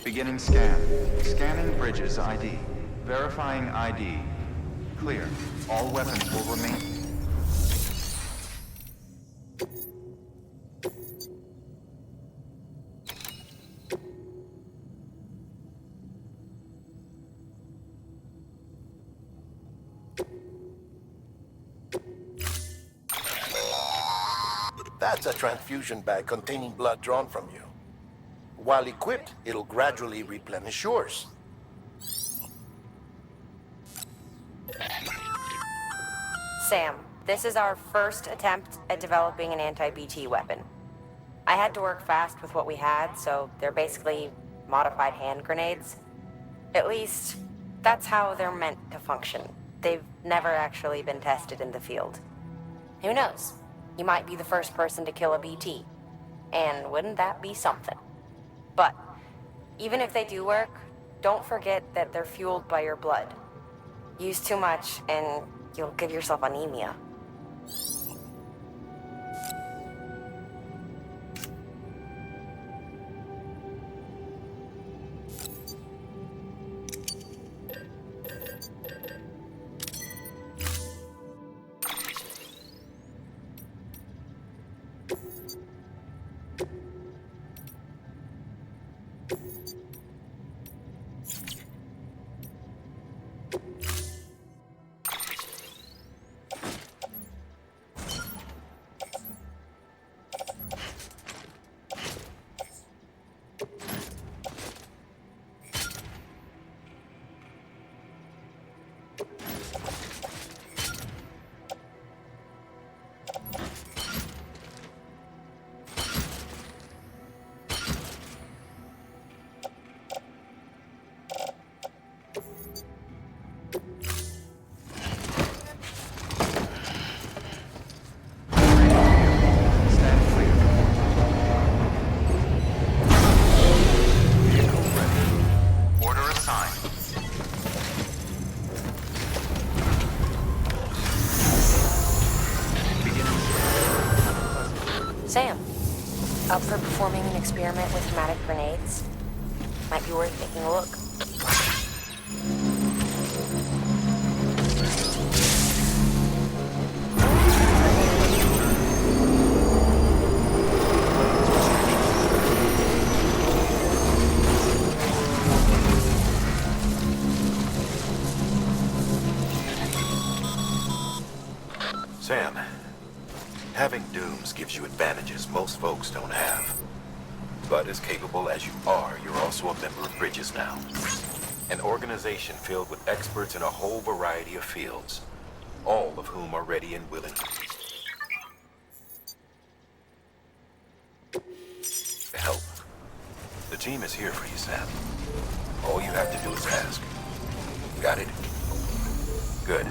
Beginning scan. Scanning bridges ID. Verifying ID. Clear. All weapons will remain... That's a transfusion bag containing blood drawn from you. While equipped, it'll gradually replenish yours. Sam, this is our first attempt at developing an anti-BT weapon. I had to work fast with what we had, so they're basically modified hand grenades. At least, that's how they're meant to function. They've never actually been tested in the field. Who knows? You might be the first person to kill a BT. And wouldn't that be something? But, even if they do work, don't forget that they're fueled by your blood. Use too much, and you'll give yourself anemia. Sam, up for performing an experiment with enigmatic grenades? Might be worth taking a look. Sam, having dooms gives you advantages most folks don't have. But as capable as you are, you're also a member of Bridges now. An organization filled with experts in a whole variety of fields, all of whom are ready and willing to help. The team is here for you, Sam. All you have to do is ask. Got it? Good.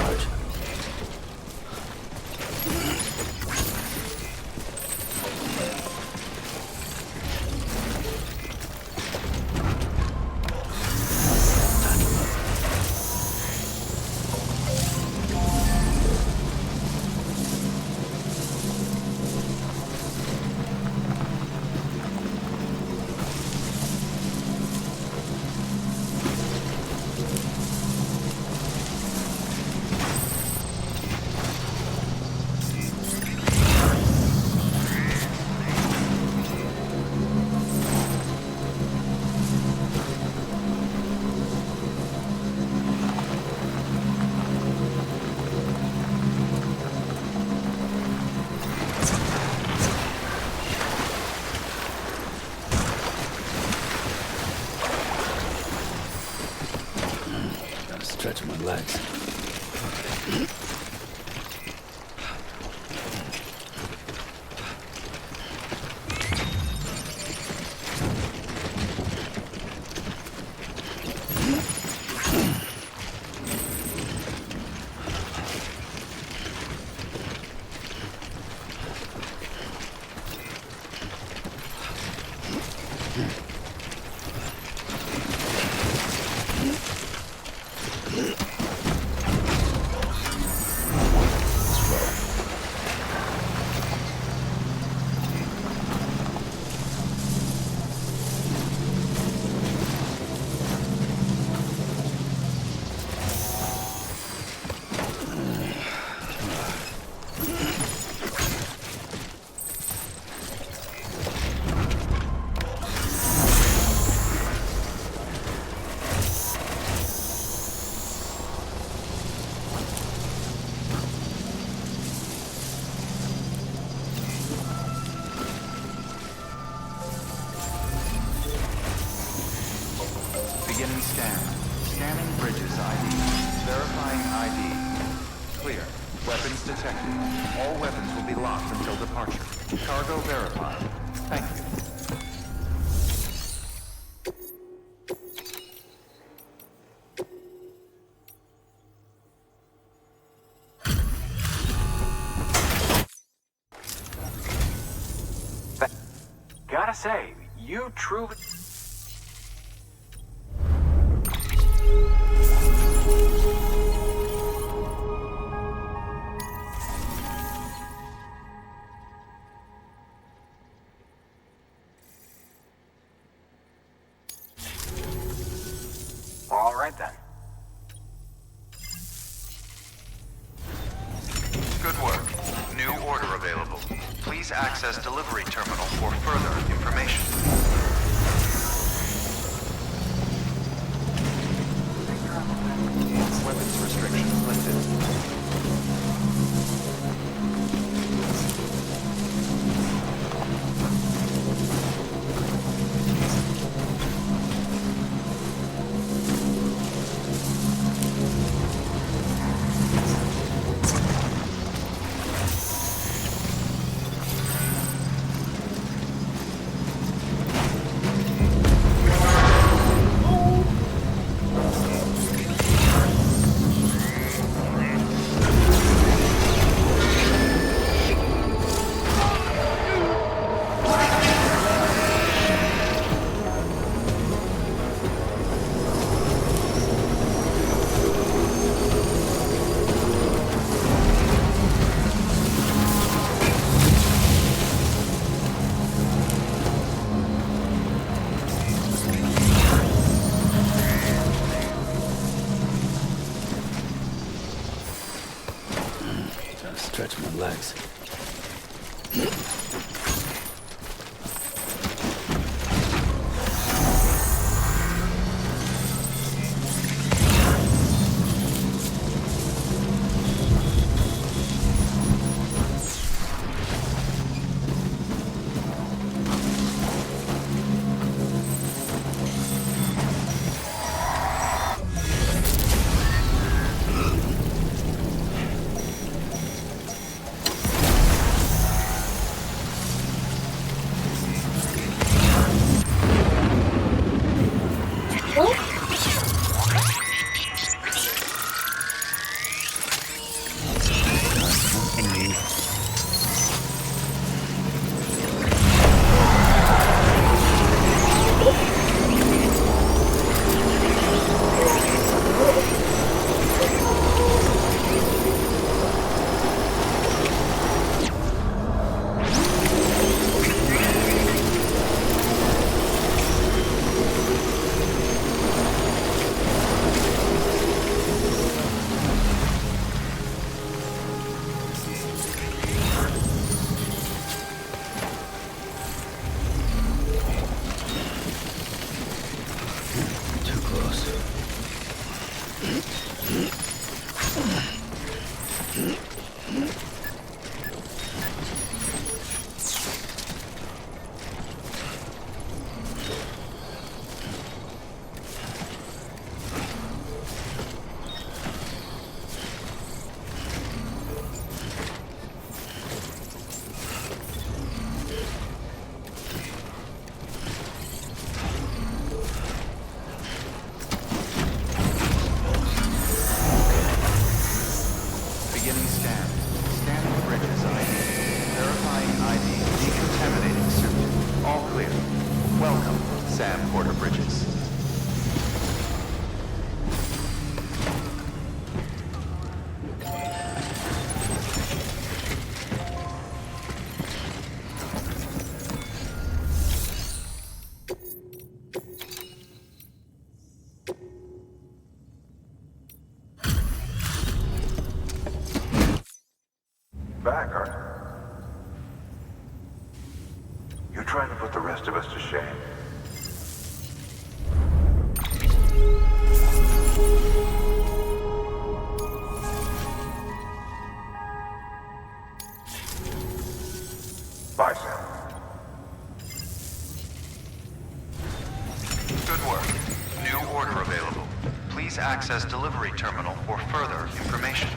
charge. Stretch my legs. Beginning scan. Scanning bridges ID. Verifying ID. Clear. Weapons detected. All weapons will be locked until departure. Cargo verified. Thank you. Gotta say, you truly... All right then. Good work. New order available. Please access delivery terminal for further information. Weapons restrictions lifted. Stretch my legs. Beginning scan. Scanning bridges ID. Verifying ID. Decontaminating suit. All clear. Welcome, Sam Porter Bridges. Back, are you? You're trying to put the rest of us to shame. Bye, Sam. Good work. New order available. Please access delivery terminal for further information.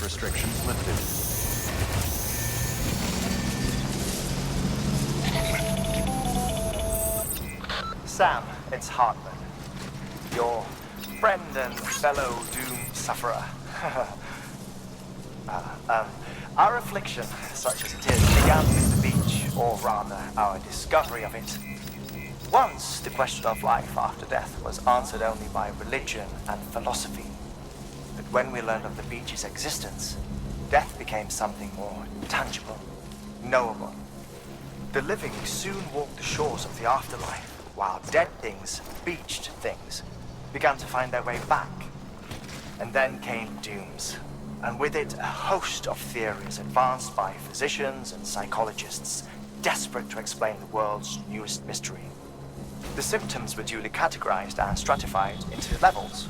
Restrictions lifted. Sam, it's Hartman. Your friend and fellow doom sufferer. Our affliction, such as it is, began with the beach, or rather, our discovery of it. Once, the question of life after death was answered only by religion and philosophy. But when we learned of the beach's existence, death became something more tangible, knowable. The living soon walked the shores of the afterlife, while dead things, beached things, began to find their way back. And then came dooms, and with it a host of theories advanced by physicians and psychologists, desperate to explain the world's newest mystery. The symptoms were duly categorized and stratified into levels.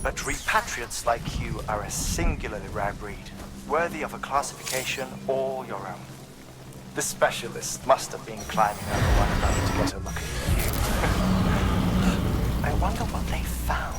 But repatriates like you are a singularly rare breed, worthy of a classification all your own. The specialists must have been climbing over one another to get a look at you. I wonder what they found.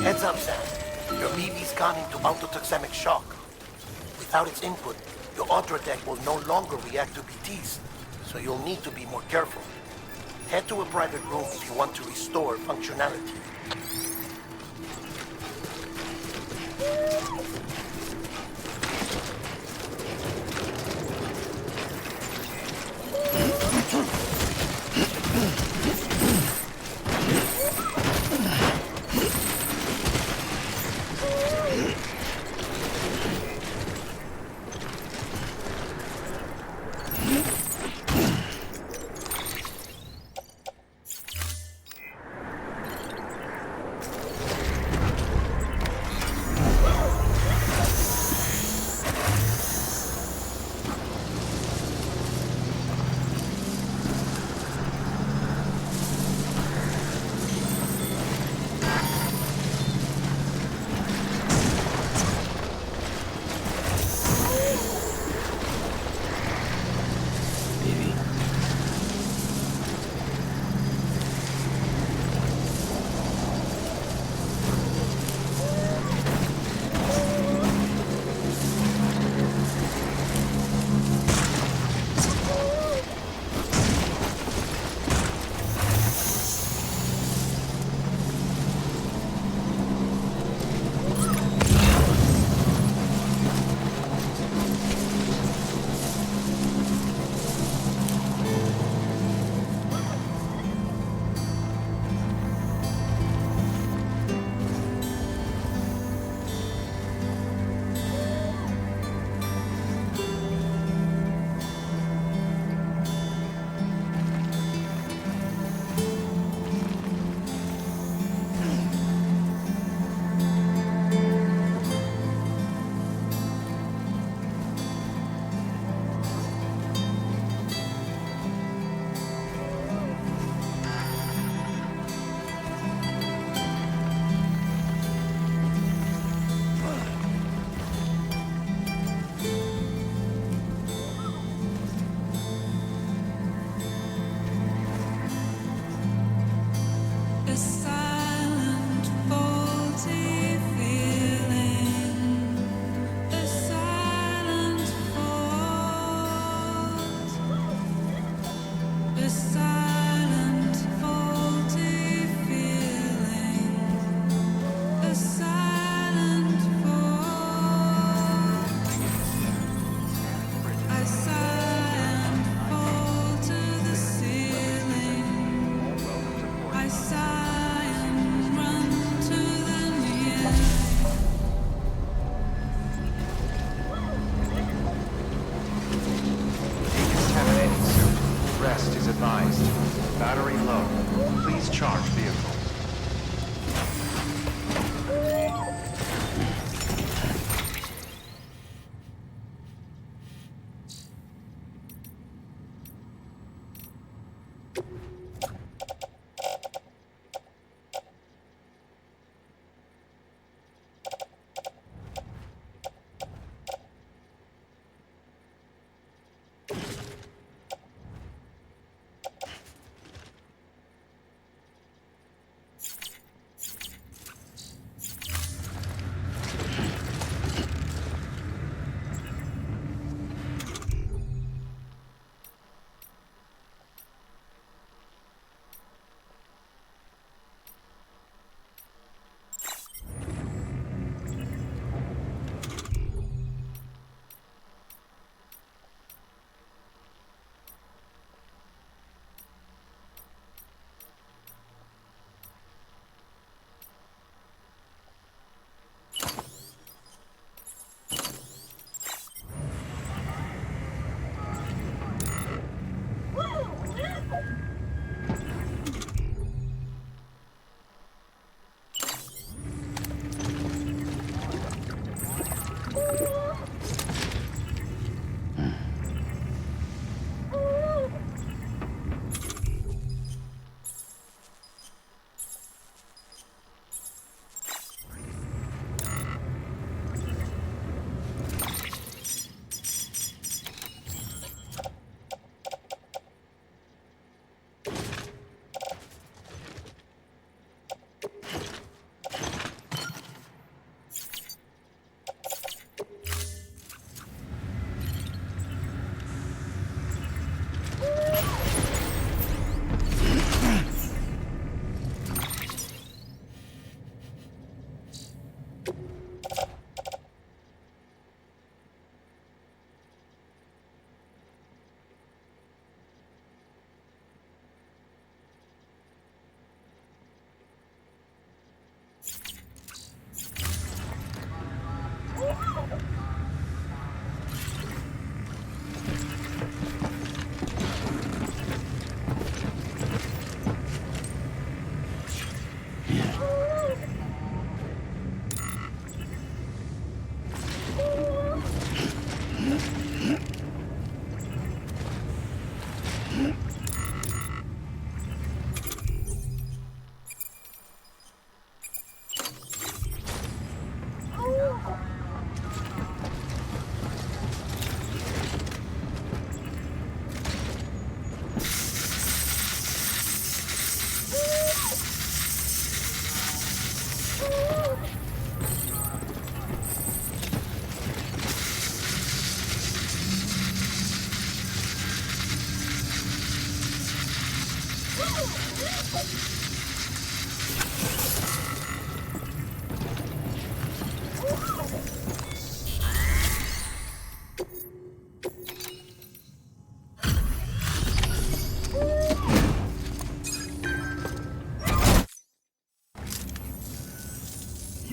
Heads up, Sam. Your BB's gone into autotoxemic shock. Without its input, your Audra deck will no longer react to BTs, so you'll need to be more careful. Head to a private room if you want to restore functionality. I sigh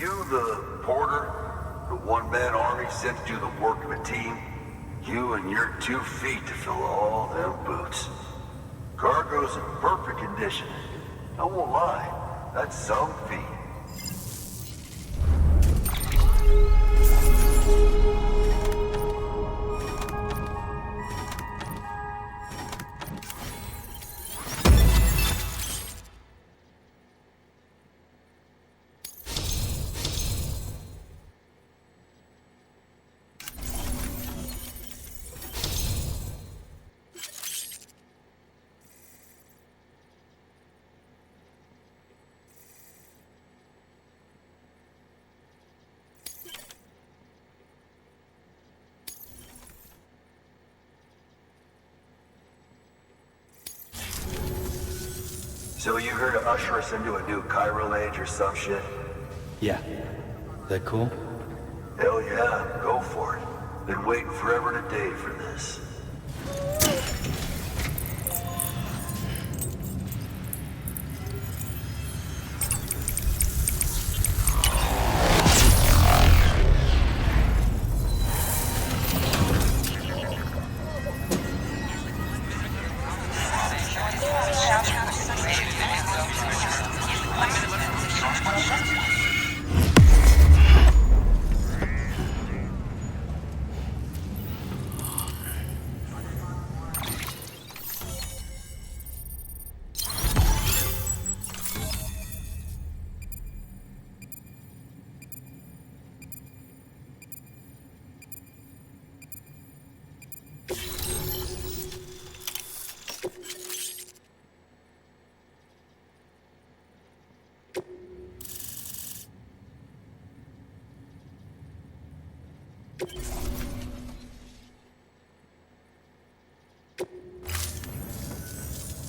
You the porter? The one-man army sent to do the work of a team? You and your 2 feet to fill all them boots. Cargo's in perfect condition. I won't lie, that's some feat. So you here to usher us into a new chiral age or some shit? Yeah. That cool? Hell yeah, go for it. Been waiting forever and a day for this.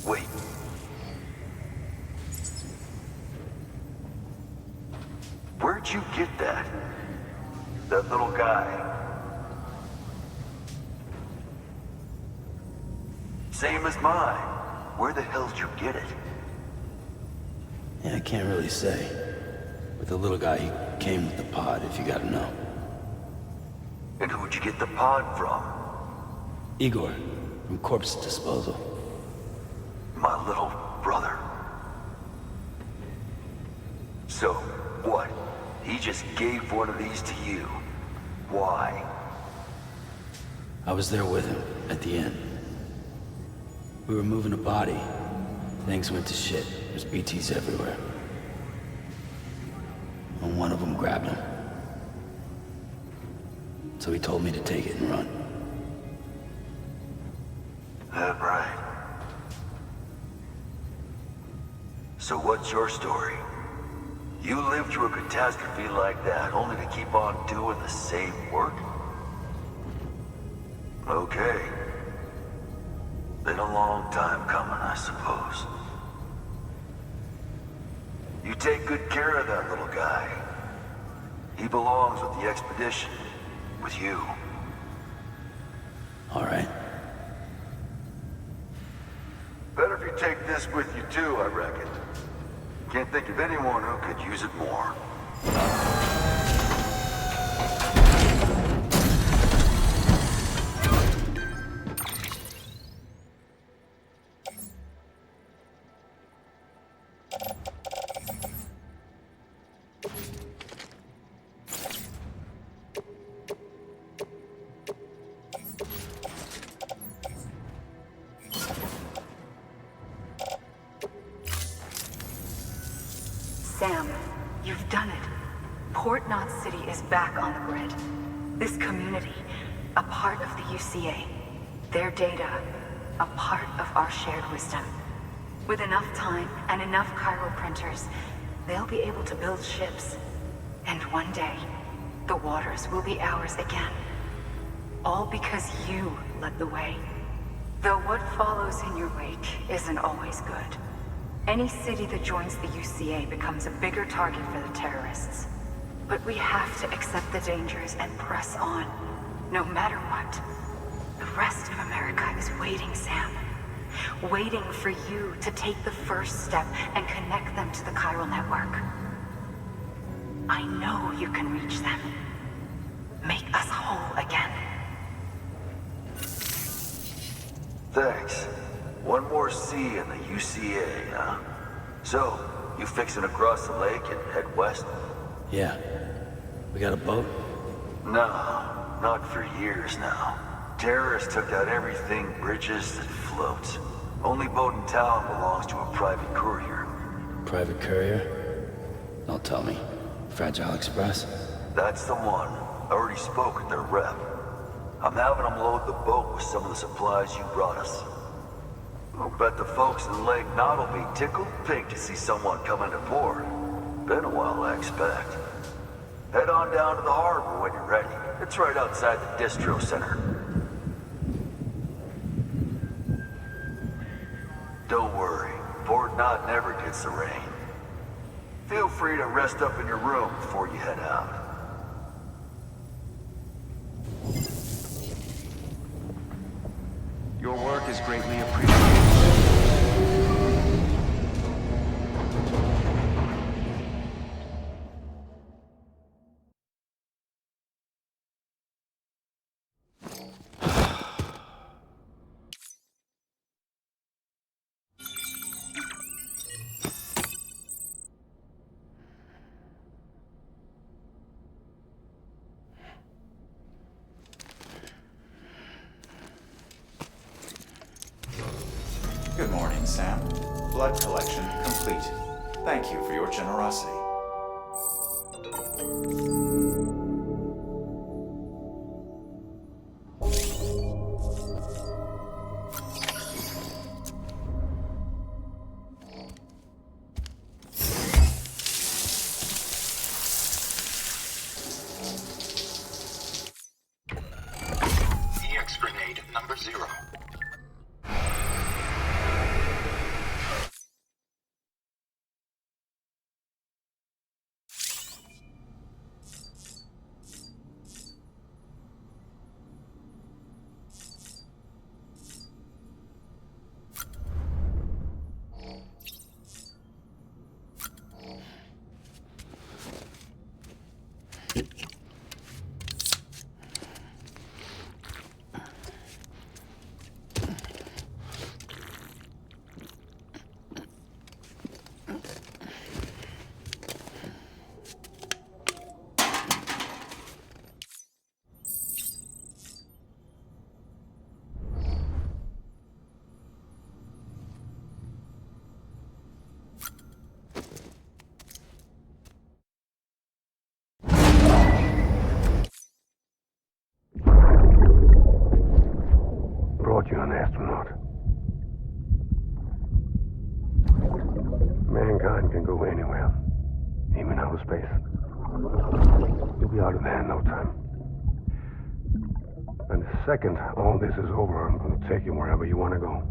Wait. Where'd you get that? That little guy? Same as mine. Where the hell did you get it? Yeah, I can't really say. With the little guy, he came with the pod, if you gotta know. And who'd you get the pod from? Igor, from Corpse Disposal. My little brother. So, what? He just gave one of these to you. Why? I was there with him, at the end. We were moving a body. Things went to shit. There's BTs everywhere. And one of them grabbed him. So he told me to take it and run. That right. So what's your story? You lived through a catastrophe like that, only to keep on doing the same work? Okay. Been a long time coming, I suppose. You take good care of that little guy. He belongs with the expedition. With you. All right. Better if you take this with you too, I reckon. Can't think of anyone who could use it more. Sam, you've done it. Port Knot City is back on the grid. This community, a part of the UCA. Their data, a part of our shared wisdom. With enough time and enough chiral printers, they'll be able to build ships. And one day, the waters will be ours again. All because you led the way. Though what follows in your wake isn't always good. Any city that joins the UCA becomes a bigger target for the terrorists. But we have to accept the dangers and press on, no matter what. The rest of America is waiting, Sam. Waiting for you to take the first step and connect them to the chiral network. I know you can reach them. Make us whole again. Thanks. One more C in the UCA, huh? So, you fixing to cross the lake and head west? Yeah. We got a boat? No, not for years now. Terrorists took out everything bridges that floats. Only boat in town belongs to a private courier. Private courier? Don't tell me. Fragile Express? That's the one. I already spoke with their rep. I'm having them load the boat with some of the supplies you brought us. I'll bet the folks in Lake Knot will be tickled pink to see someone come into port. Been a while, I expect. Head on down to the harbor when you're ready. It's right outside the distro center. Don't worry, Port Knot never gets the rain. Feel free to rest up in your room before you head out. Your work is greatly appreciated. Good morning, Sam. Blood collection complete. Thank you for your generosity. EX grenade number 0. Brought you an astronaut. Mankind can go anywhere, even outer space. You'll be out of there in no time. And the second all this is over, I'm going to take you wherever you want to go.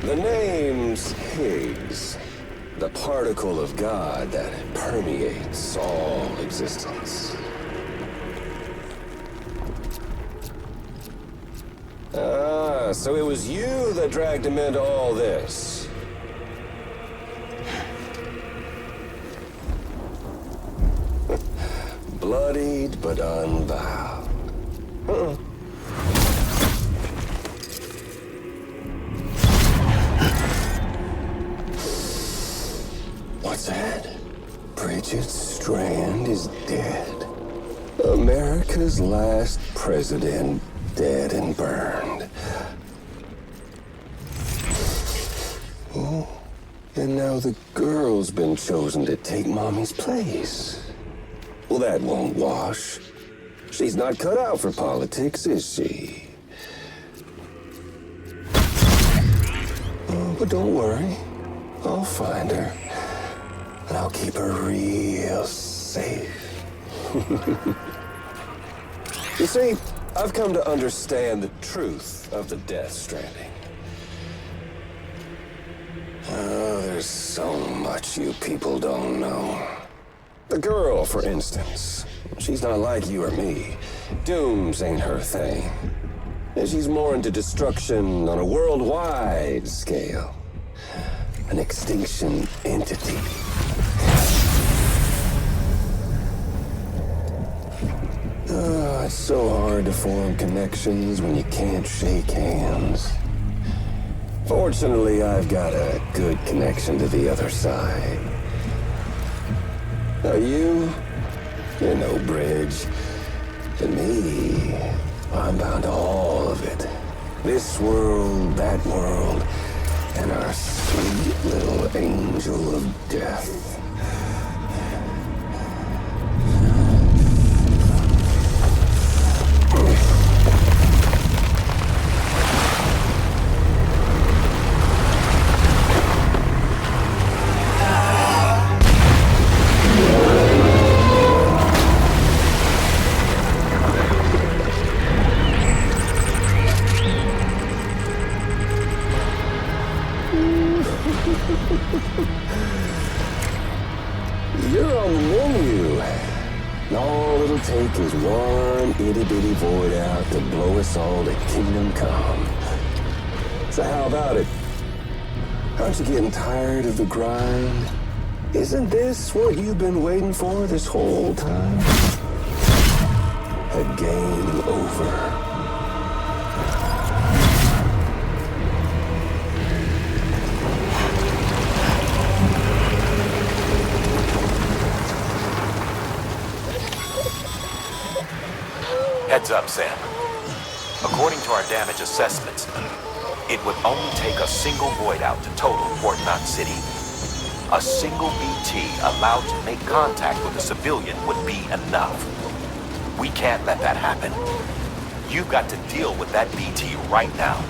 The name's Higgs. The particle of God that permeates all existence. Ah, so it was you that dragged him into all this. Bloodied but unbowed. What's that? Bridget Strand is dead. America's last president dead and burned. Oh, and now the girl's been chosen to take Mommy's place. Well, that won't wash. She's not cut out for politics, is she? Oh, but don't worry. I'll find her. And I'll keep her real safe. You see, I've come to understand the truth of the Death Stranding. Oh, there's so much you people don't know. The girl, for instance, she's not like you or me. Dooms ain't her thing. And she's more into destruction on a worldwide scale. An extinction entity. Oh, it's so hard to form connections when you can't shake hands. Fortunately, I've got a good connection to the other side. Now you're no bridge. To me, I'm bound to all of it. This world, that world, and our sweet little angel of death. You're on the menu. And all it'll take is one itty-bitty void out to blow us all to kingdom come. So how about it? Aren't you getting tired of the grind? Isn't this what you've been waiting for this whole time? A game over. Heads up, Sam. According to our damage assessments, it would only take a single void out to total Port Knot City. A single BT allowed to make contact with a civilian would be enough. We can't let that happen. You've got to deal with that BT right now.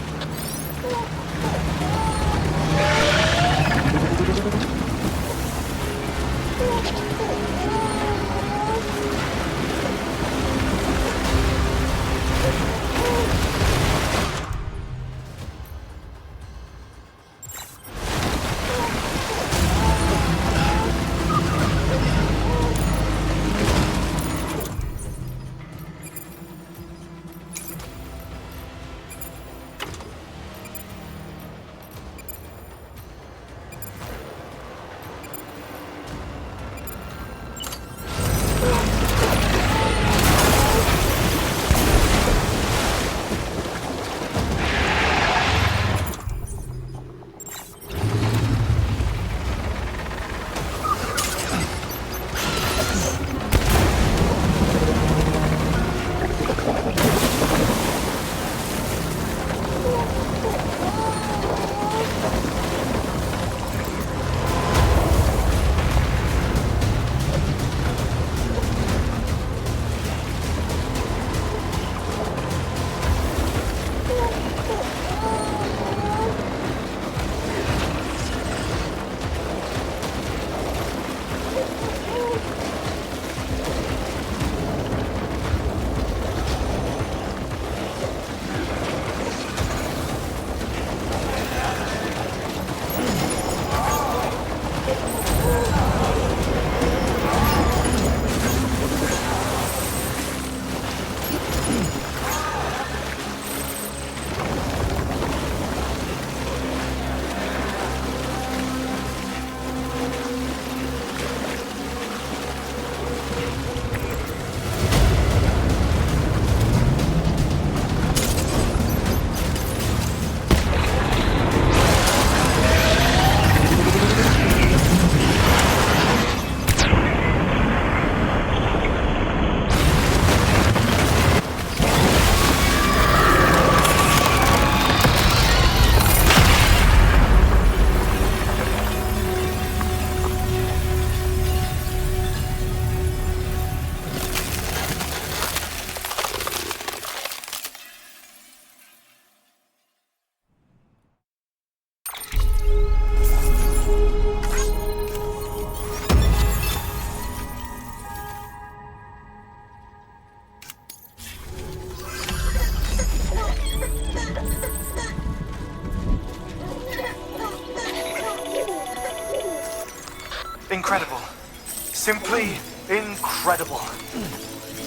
Incredible. Simply incredible.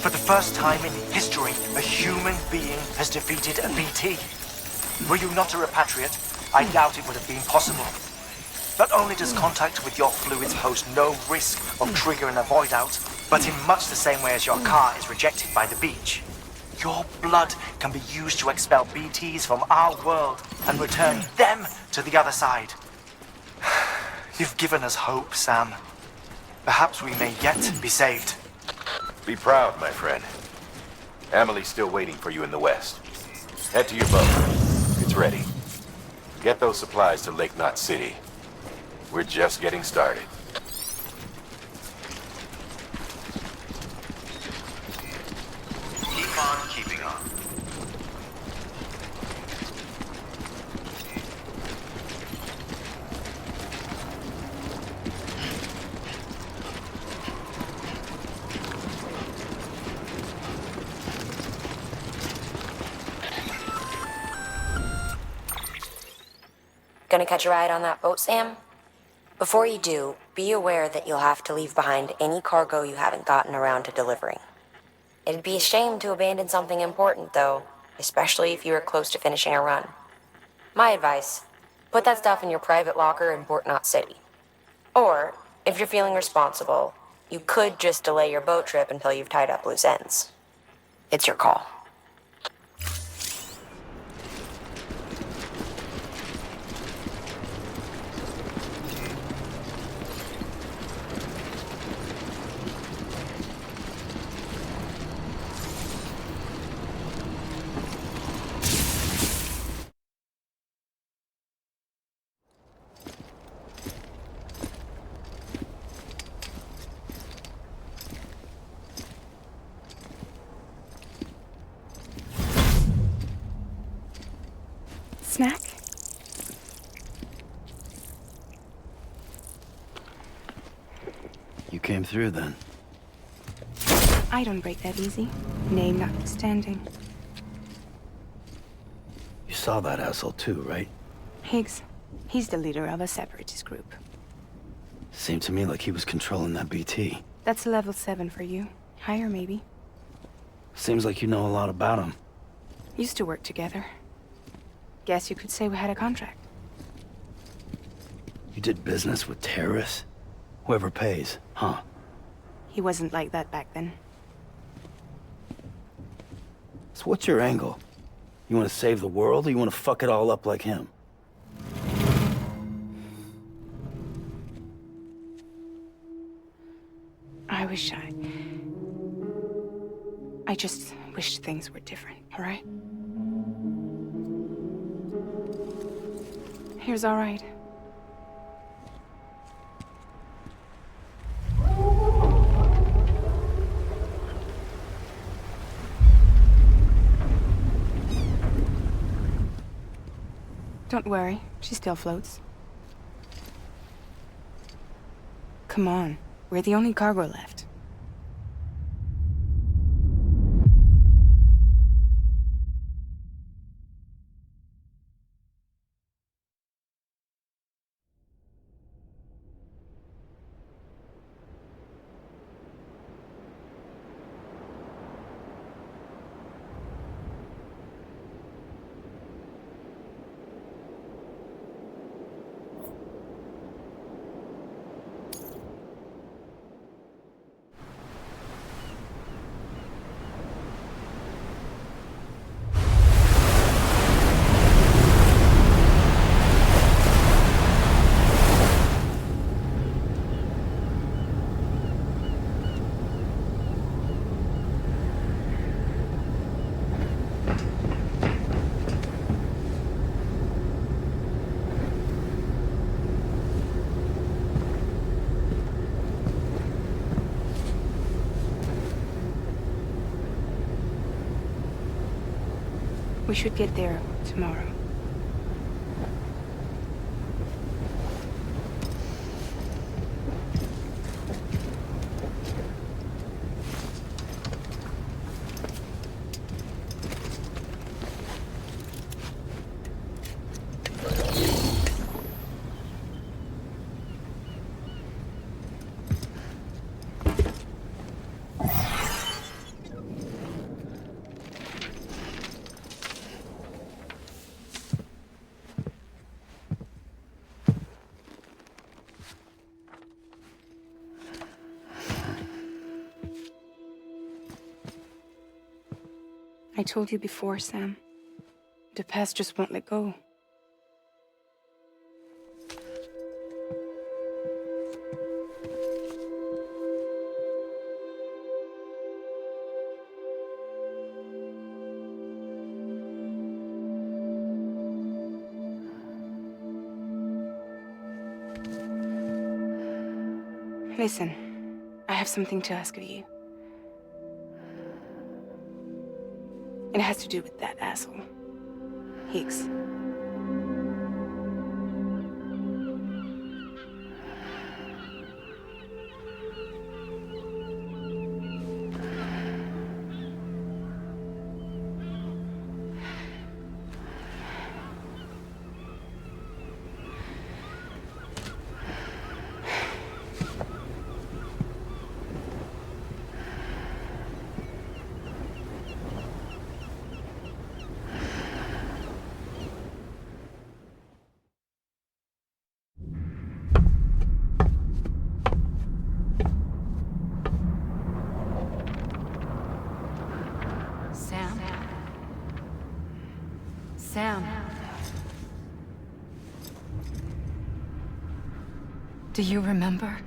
For the first time in history, a human being has defeated a BT. Were you not a repatriate, I doubt it would have been possible. Not only does contact with your fluids pose no risk of triggering a void out, but in much the same way as your car is rejected by the beach, your blood can be used to expel BTs from our world and return them to the other side. You've given us hope, Sam. Perhaps we may yet be saved. Be proud, my friend. Amelie's still waiting for you in the west. Head to your boat. It's ready. Get those supplies to Lake Knot City. We're just getting started. Keep on keeping on. Gonna catch a ride on that boat, Sam? Before you do, be aware that you'll have to leave behind any cargo you haven't gotten around to delivering. It'd be a shame to abandon something important, though, especially if you were close to finishing a run. My advice, put that stuff in your private locker in Port Knot City. Or, if you're feeling responsible, you could just delay your boat trip until you've tied up loose ends. It's your call. Snack? You came through then. I don't break that easy. Name notwithstanding. You saw that asshole too, right? Higgs. He's the leader of a separatist group. Seemed to me like he was controlling that BT. That's level 7 for you. Higher, maybe. Seems like you know a lot about him. Used to work together. Guess you could say we had a contract. You did business with terrorists? Whoever pays, huh? He wasn't like that back then. So what's your angle? You want to save the world, or you want to fuck it all up like him? I just wish things were different, all right? Here's all right. Don't worry, she still floats. Come on, we're the only cargo left. We should get there tomorrow. I told you before, Sam. The past just won't let go. Listen, I have something to ask of you. It has to do with that asshole, Higgs. Sam. Do you remember?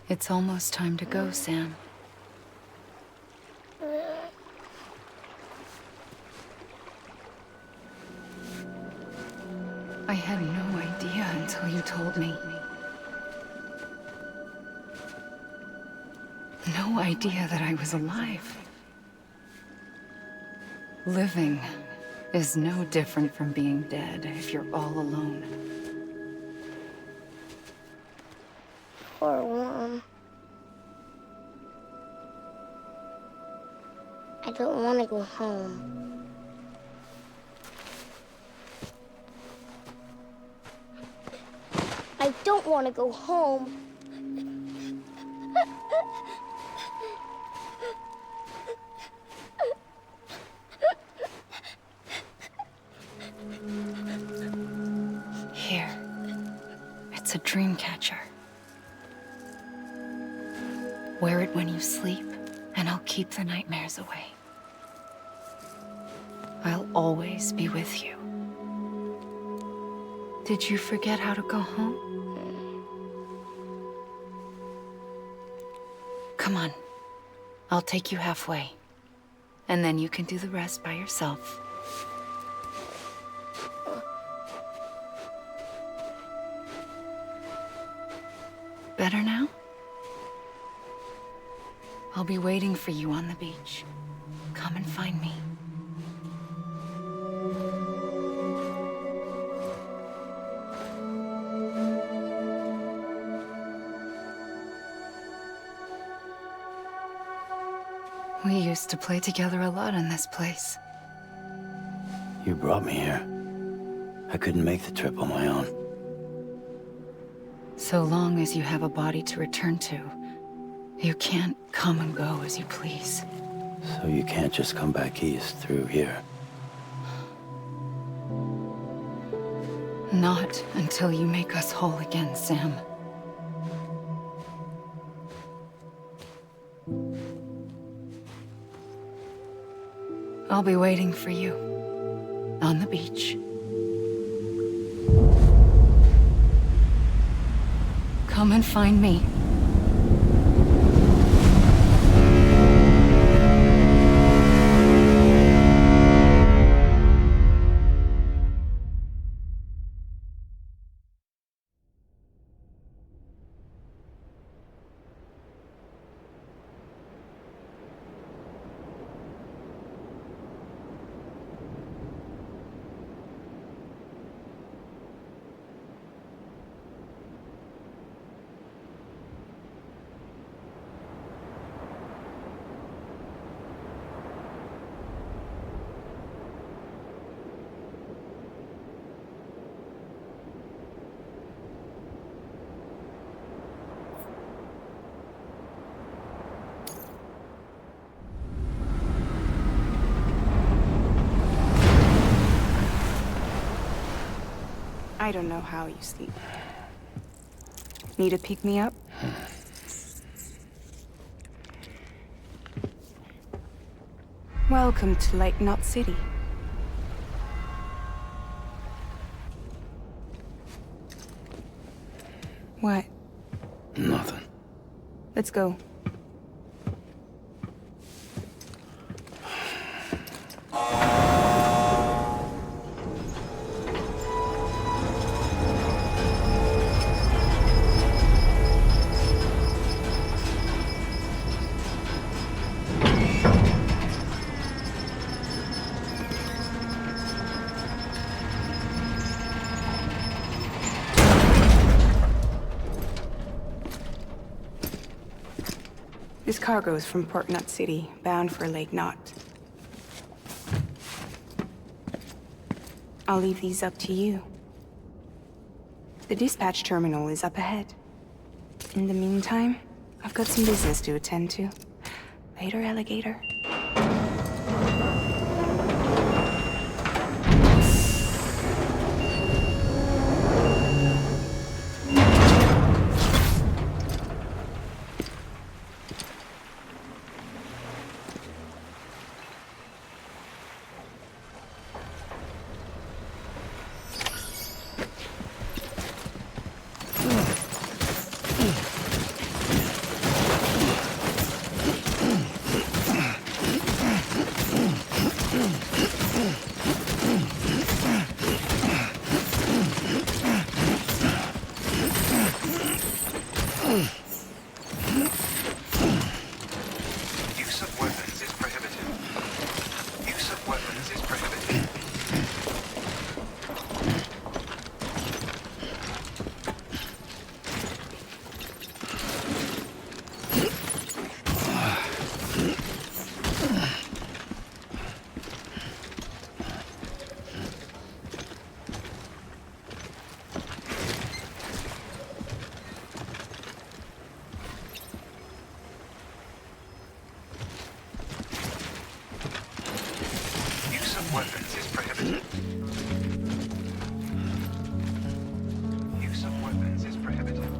It's almost time to go, Sam. I had no idea until you told me. No idea that I was alive. Living is no different from being dead if you're all alone. Poor Worm. I don't want to go home. I don't want to go home. Here. It's a dream catcher. Wear it when you sleep, and I'll keep the nightmares away. I'll always be with you. Did you forget how to go home? Come on. I'll take you halfway. And then you can do the rest by yourself. Better now? I'll be waiting for you on the beach. Come and find me. We used to play together a lot in this place. You brought me here. I couldn't make the trip on my own. So long as you have a body to return to, you can't come and go as you please. So you can't just come back east through here? Not until you make us whole again, Sam. I'll be waiting for you on the beach. Come and find me. I don't know how you sleep. Need a pick-me-up? Welcome to Lake Knot City. What? Nothing. Let's go. This cargo is from Port Knot City, bound for Lake Knot. I'll leave these up to you. The dispatch terminal is up ahead. In the meantime, I've got some business to attend to. Later, alligator. Use of weapons is prohibited. Use of weapons is prohibited. Use of weapons is prohibited. Use of weapons is prohibited.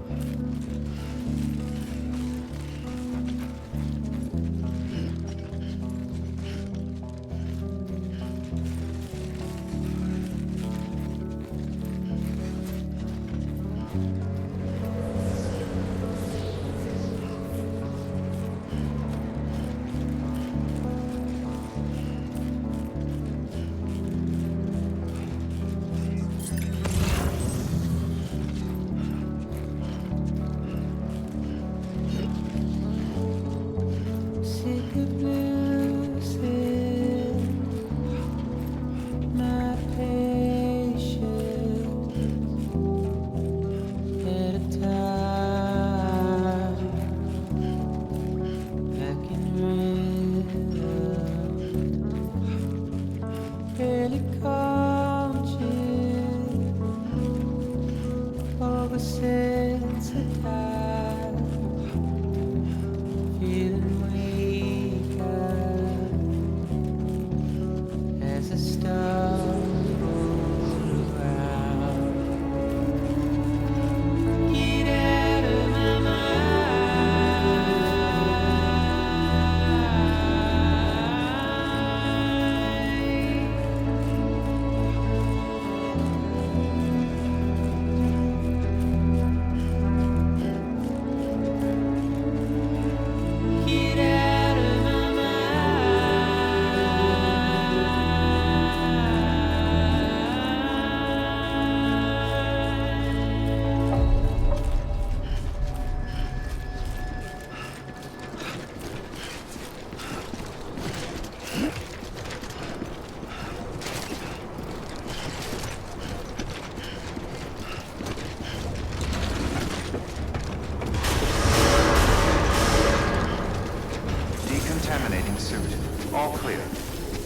Decontaminating suit. All clear.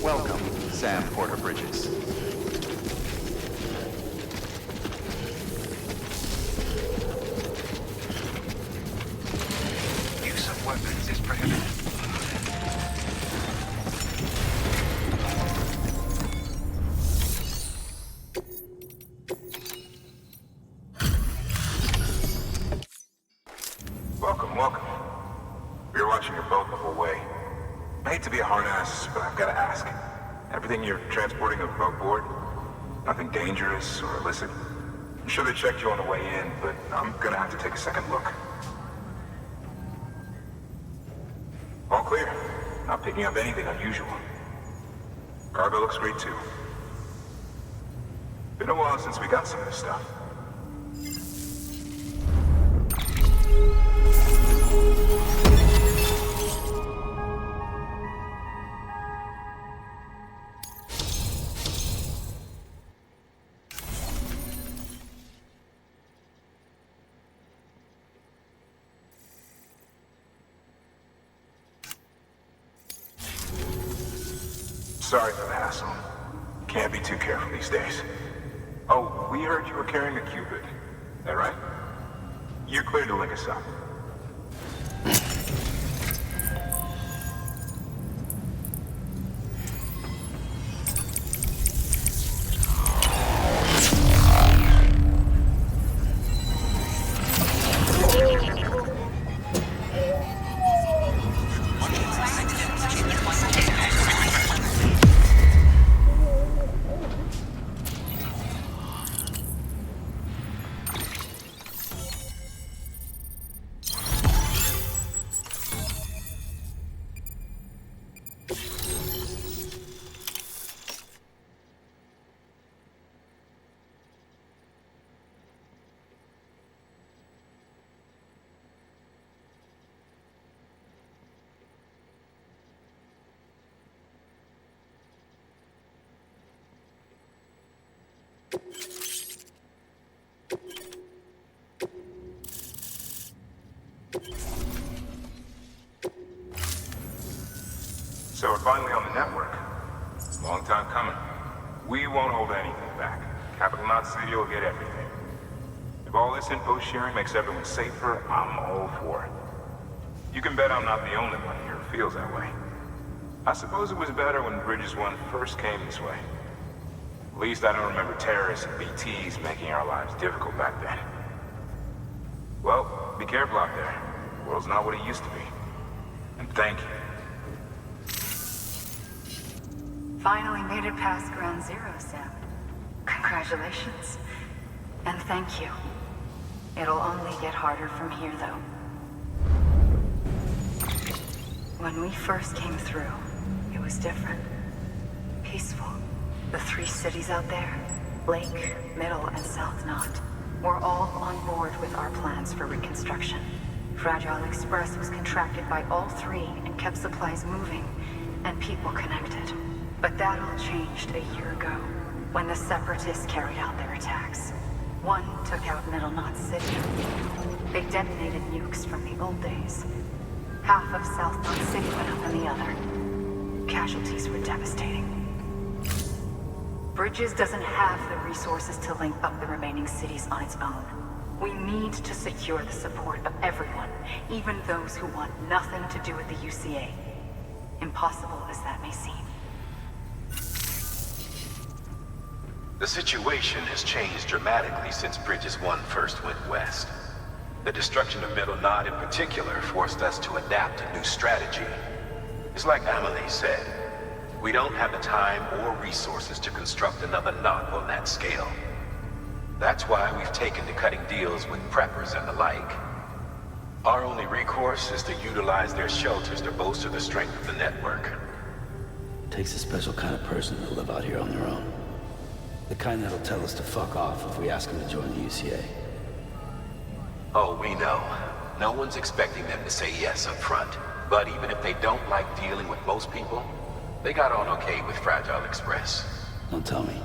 Welcome, Sam Porter Bridges. Use of weapons is prohibited. Welcome, welcome. We were watching your boat the whole way. I hate to be a hard ass, but I've got to ask. Everything you're transporting above board? Nothing dangerous or illicit? I'm sure they checked you on the way in, but I'm gonna have to take a second look. All clear. Not picking up anything unusual. Cargo looks great too. Been a while since we got some of this stuff. Sorry for the hassle. Can't be too careful these days. Oh, we heard you were carrying a Cupid. That right? You're clear to link us up. So we're finally on the network. Long time coming. We won't hold anything back. Capital Knot City will get everything. If all this info sharing makes everyone safer, I'm all for it. You can bet I'm not the only one here who feels that way. I suppose it was better when Bridges 1 first came this way. At least I don't remember terrorists and BTs making our lives difficult back then. Well, be careful out there. The world's not what it used to be. And thank you. Finally made it past Ground Zero, Sam. Congratulations. And thank you. It'll only get harder from here, though. When we first came through, it was different. Peaceful. The 3 cities out there, Lake, Middle, and South Knot, were all on board with our plans for reconstruction. Fragile Express was contracted by all 3 and kept supplies moving and people connected. But that all changed a year ago, when the Separatists carried out their attacks. One took out Middle Knot City. They detonated nukes from the old days. Half of South Knot City went up in the other. Casualties were devastating. Bridges doesn't have the resources to link up the remaining cities on its own. We need to secure the support of everyone, even those who want nothing to do with the UCA. Impossible as that may seem. The situation has changed dramatically since Bridges 1 first went west. The destruction of Middle Knot in particular forced us to adapt a new strategy. It's like Amelie said, we don't have the time or resources to construct another knot on that scale. That's why we've taken to cutting deals with preppers and the like. Our only recourse is to utilize their shelters to bolster the strength of the network. Takes a special kind of person to live out here on their own. The kind that'll tell us to fuck off if we ask them to join the UCA. Oh, we know. No one's expecting them to say yes up front. But even if they don't like dealing with most people, they got on okay with Fragile Express. Don't tell me.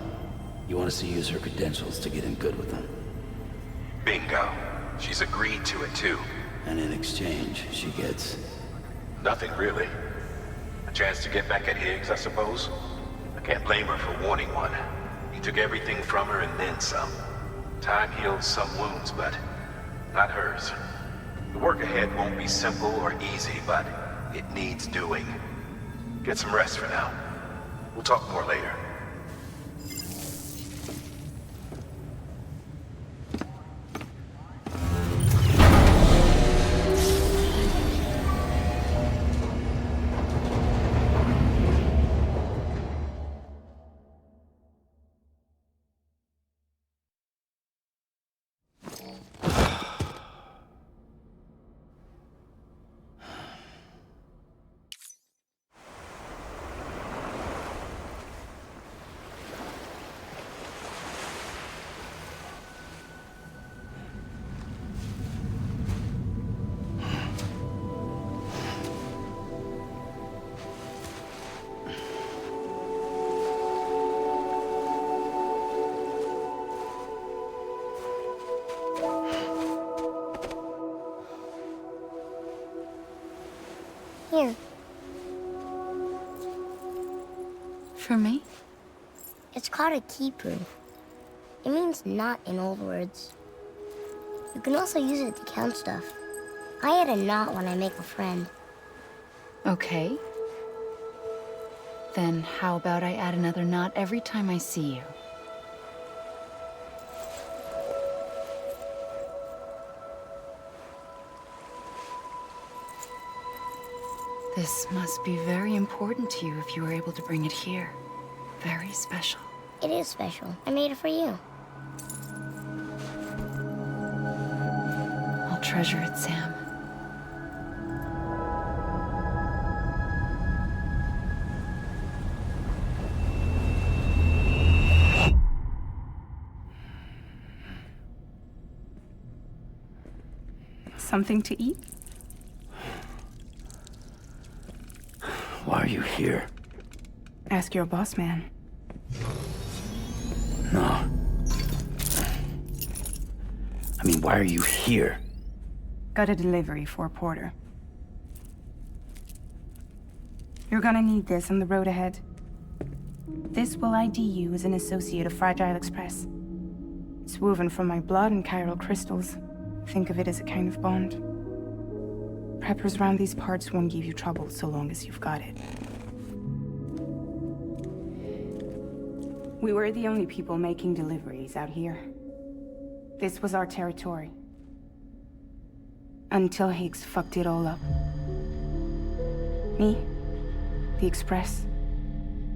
You want us to use her credentials to get in good with them? Bingo. She's agreed to it too. And in exchange, she gets... Nothing really. A chance to get back at Higgs, I suppose. I can't blame her for wanting one. He took everything from her and then some. Time heals some wounds, but not hers. The work ahead won't be simple or easy, but it needs doing. Get some rest for now. We'll talk more later. Here. For me? It's called a keeper. It means knot in old words. You can also use it to count stuff. I add a knot when I make a friend. Okay. Then how about I add another knot every time I see you? This must be very important to you if you were able to bring it here. Very special. It is special. I made it for you. I'll treasure it, Sam. Something to eat? Why are you here? Ask your boss man. No. I mean, why are you here? Got a delivery for a porter. You're gonna need this on the road ahead. This will ID you as an associate of Fragile Express. It's woven from my blood and chiral crystals. Think of it as a kind of bond. Preppers around these parts won't give you trouble so long as you've got it. We were the only people making deliveries out here. This was our territory. Until Higgs fucked it all up. Me, the Express,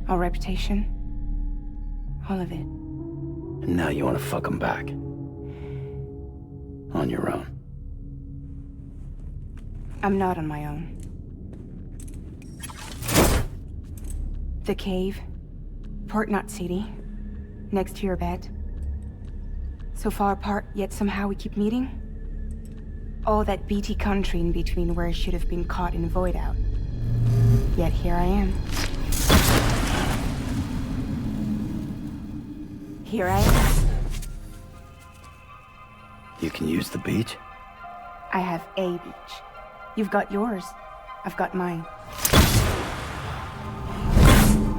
our reputation, all of it. And now you want to fuck them back. On your own. I'm not on my own. The cave, Port Knot City, next to your bed. So far apart, yet somehow we keep meeting. All that BT country in between where I should have been caught in void out. Yet here I am. Here I am. You can use the beach? I have a beach. You've got yours. I've got mine.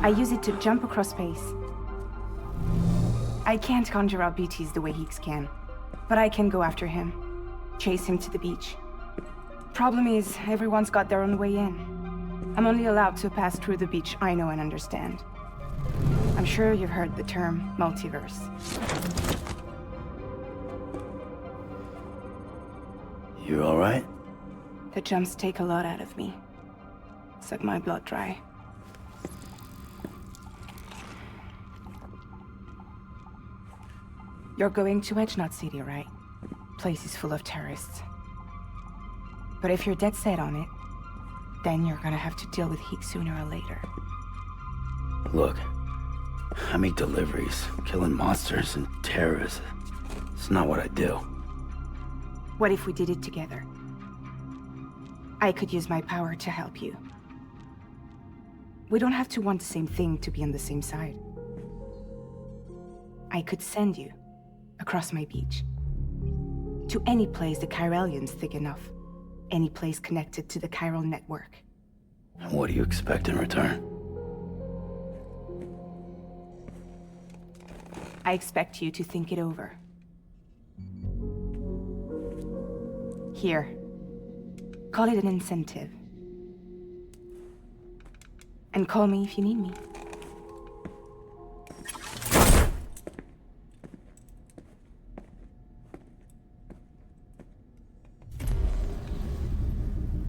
I use it to jump across space. I can't conjure out BTs the way Higgs can, but I can go after him. Chase him to the beach. Problem is, everyone's got their own way in. I'm only allowed to pass through the beach I know and understand. I'm sure you've heard the term multiverse. You all right? The jumps take a lot out of me. Suck my blood dry. You're going to Edge Knot City, right? Place is full of terrorists. But if you're dead set on it, then you're gonna have to deal with Higgs sooner or later. Look, I make deliveries, killing monsters and terrorists. It's not what I do. What if we did it together? I could use my power to help you. We don't have to want the same thing to be on the same side. I could send you across my beach. To any place the Chiralian's thick enough. Any place connected to the chiral network. What do you expect in return? I expect you to think it over. Here. Call it an incentive. And call me if you need me.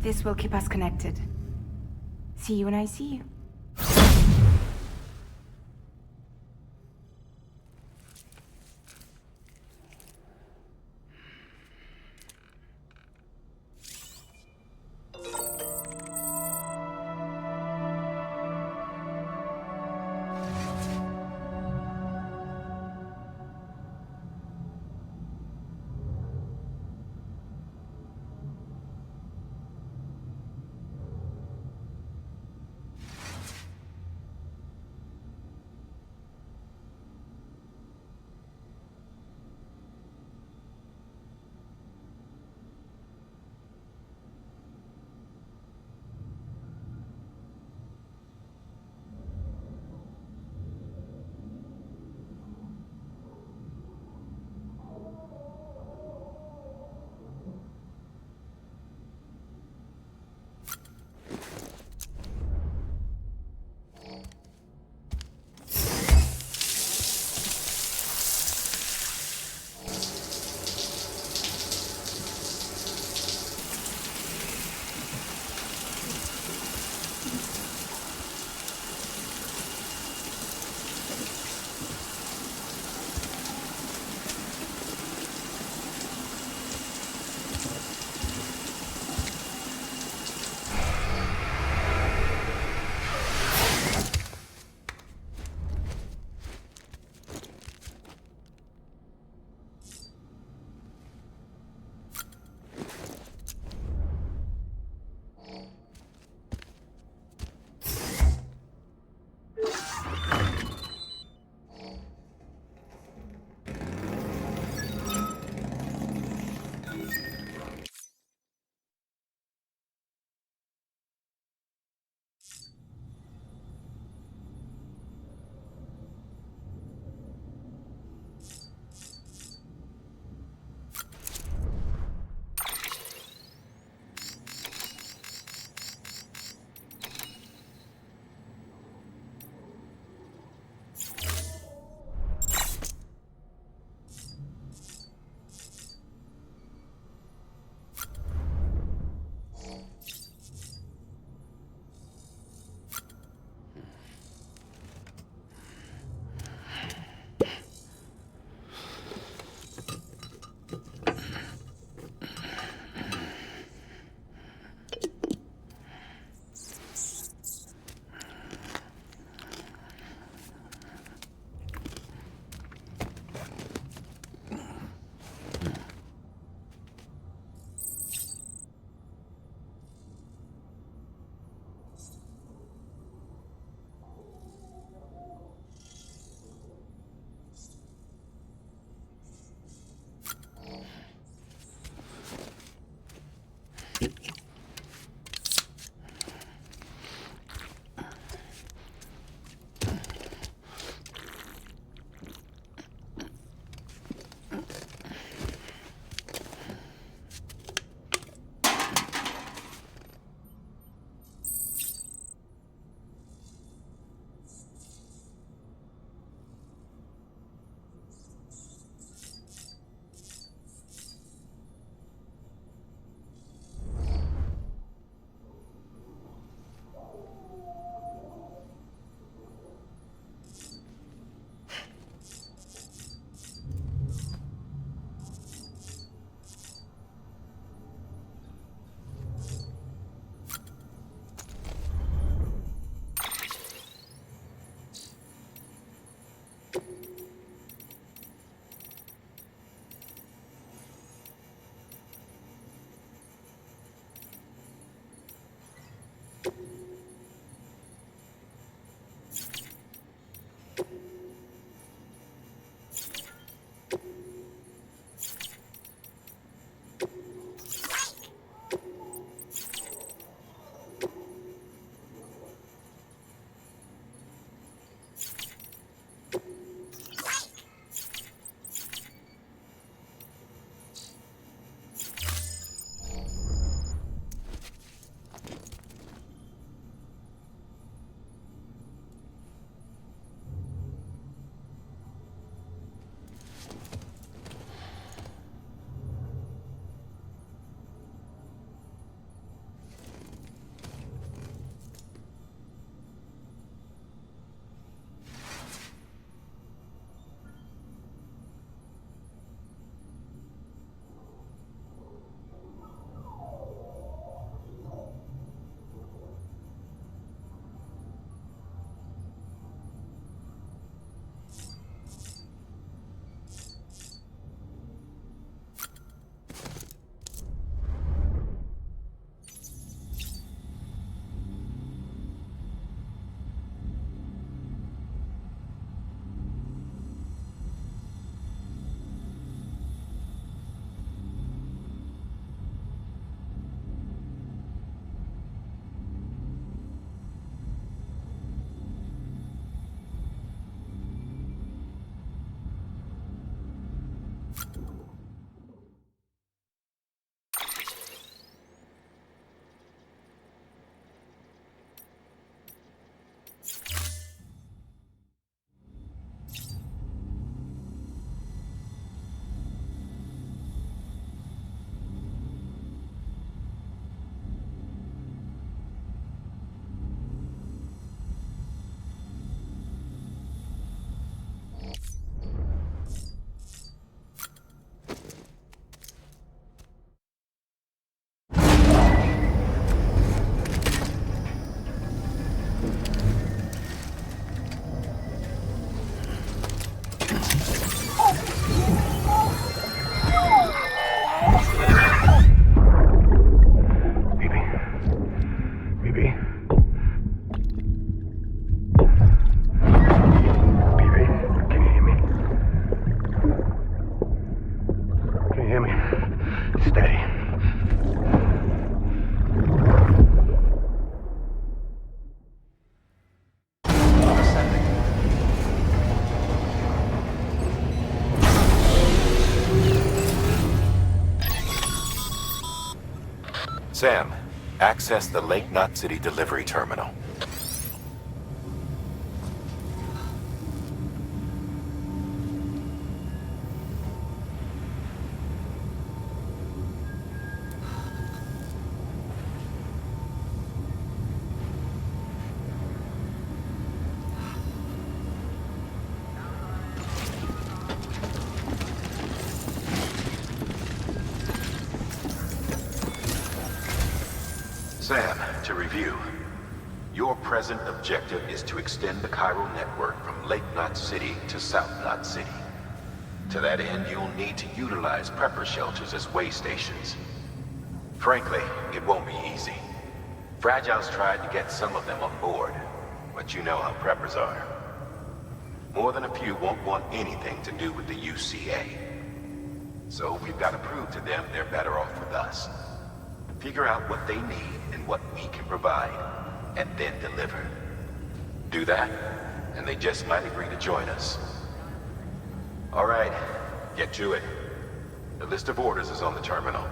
This will keep us connected. See you when I see you. Sam, access the Lake Knot City delivery terminal. Sam, to review, your present objective is to extend the chiral network from Lake Knot City to South Knot City. To that end, you'll need to utilize prepper shelters as way stations. Frankly, it won't be easy. Fragile's tried to get some of them on board, but you know how preppers are. More than a few won't want anything to do with the UCA. So we've got to prove to them they're better off with us. Figure out what they need and what we can provide, and then deliver. Do that, and they just might agree to join us. All right, get to it. The list of orders is on the terminal.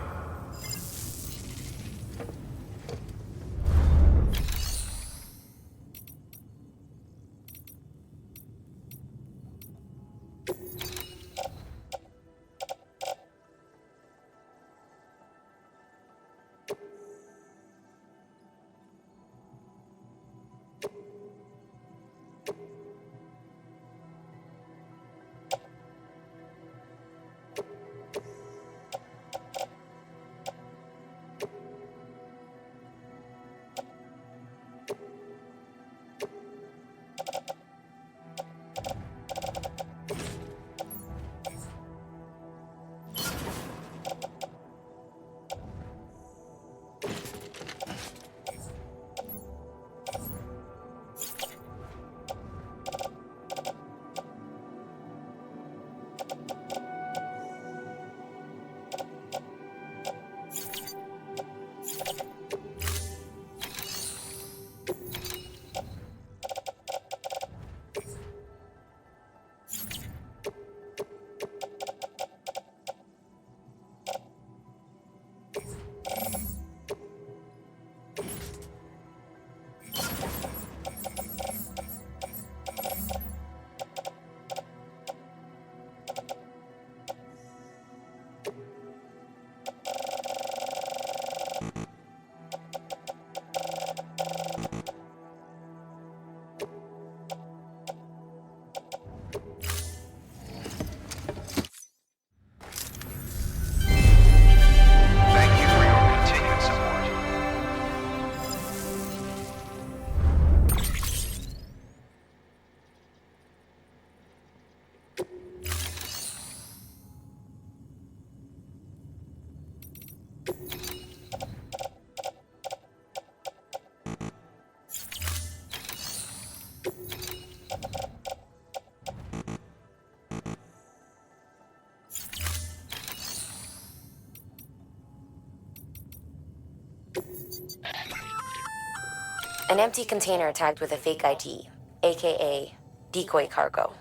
An empty container tagged with a fake ID, aka decoy cargo.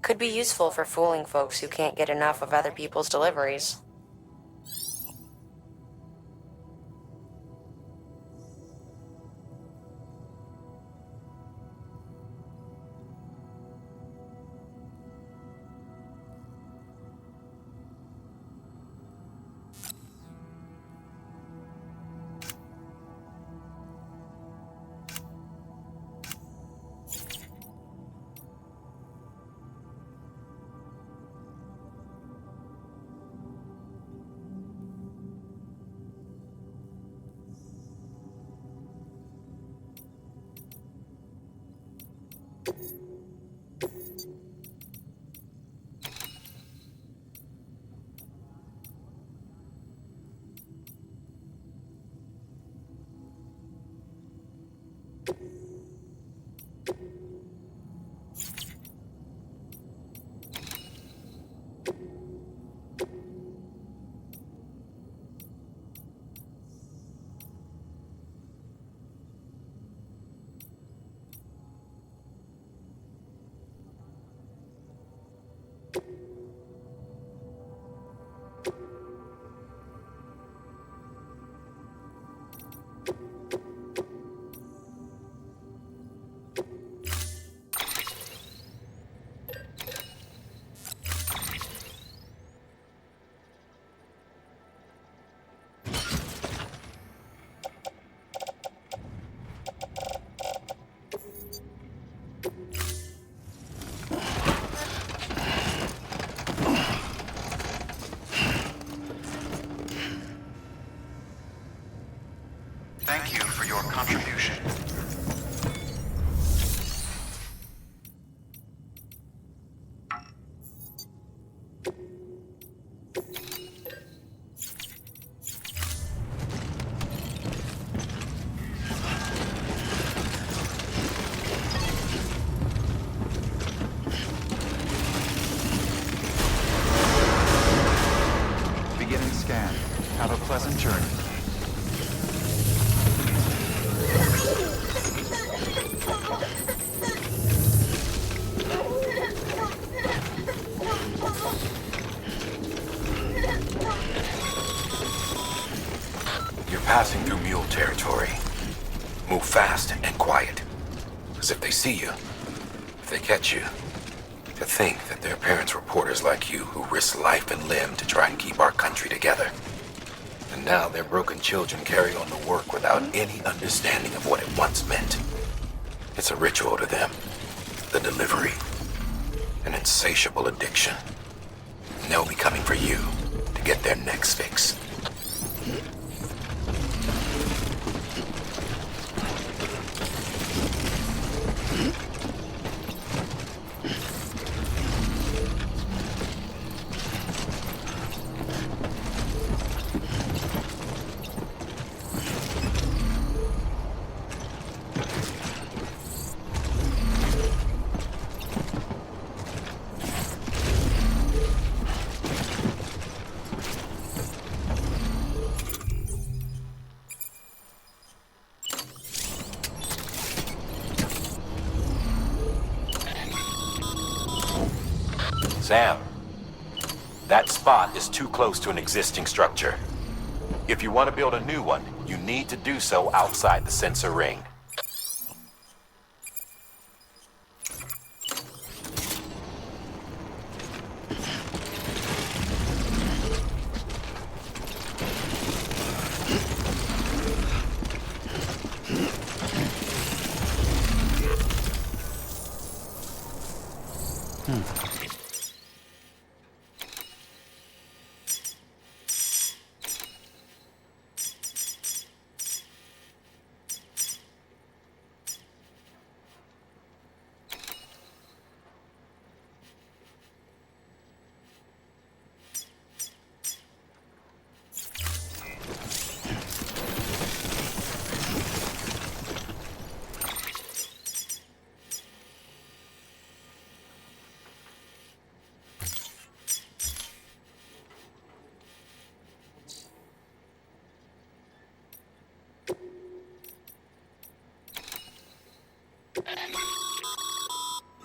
Could be useful for fooling folks who can't get enough of other people's deliveries. Thank you for your contribution. Beginning scan. Have a pleasant journey. You're passing through mule territory. Move fast and quiet. Because if they see you, if they catch you, to think that their parents were porters like you who risked life and limb to try and keep our country together. And now their broken children carry on the work without any understanding of what it once meant. It's a ritual to them. The delivery. An insatiable addiction. And they'll be coming for you to get their next fix. Sam, that spot is too close to an existing structure. If you want to build a new one, you need to do so outside the sensor ring.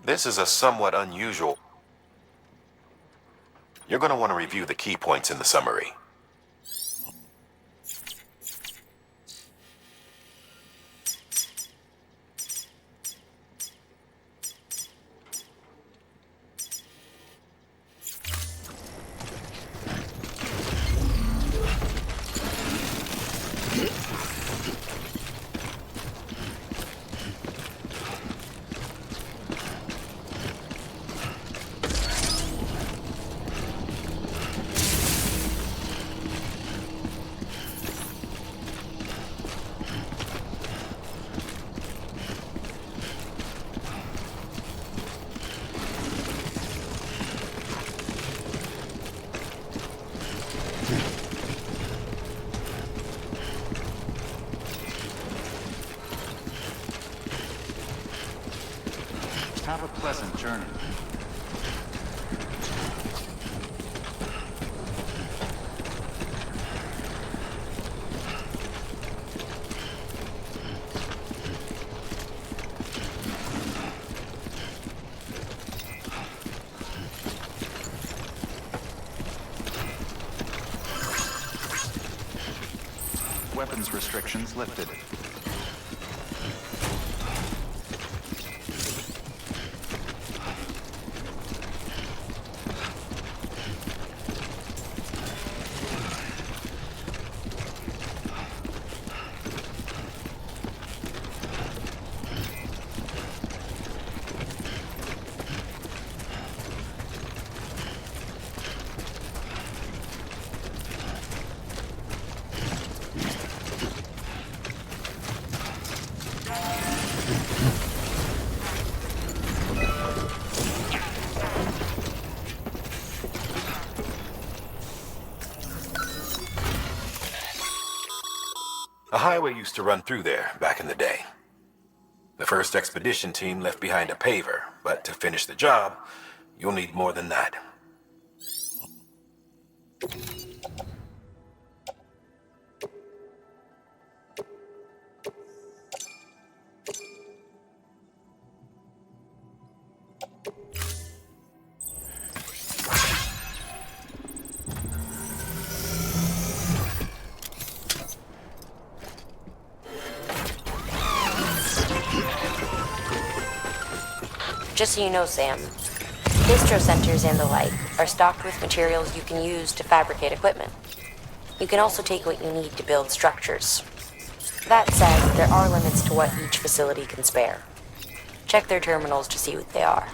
This is a somewhat unusual. You're going to want to review the key points in the summary. Have a pleasant journey. Weapons restrictions lifted. A highway used to run through there back in the day. The first expedition team left behind a paver, but to finish the job, you'll need more than that. Just so you know, Sam, distro centers and the like are stocked with materials you can use to fabricate equipment. You can also take what you need to build structures. That said, there are limits to what each facility can spare. Check their terminals to see what they are.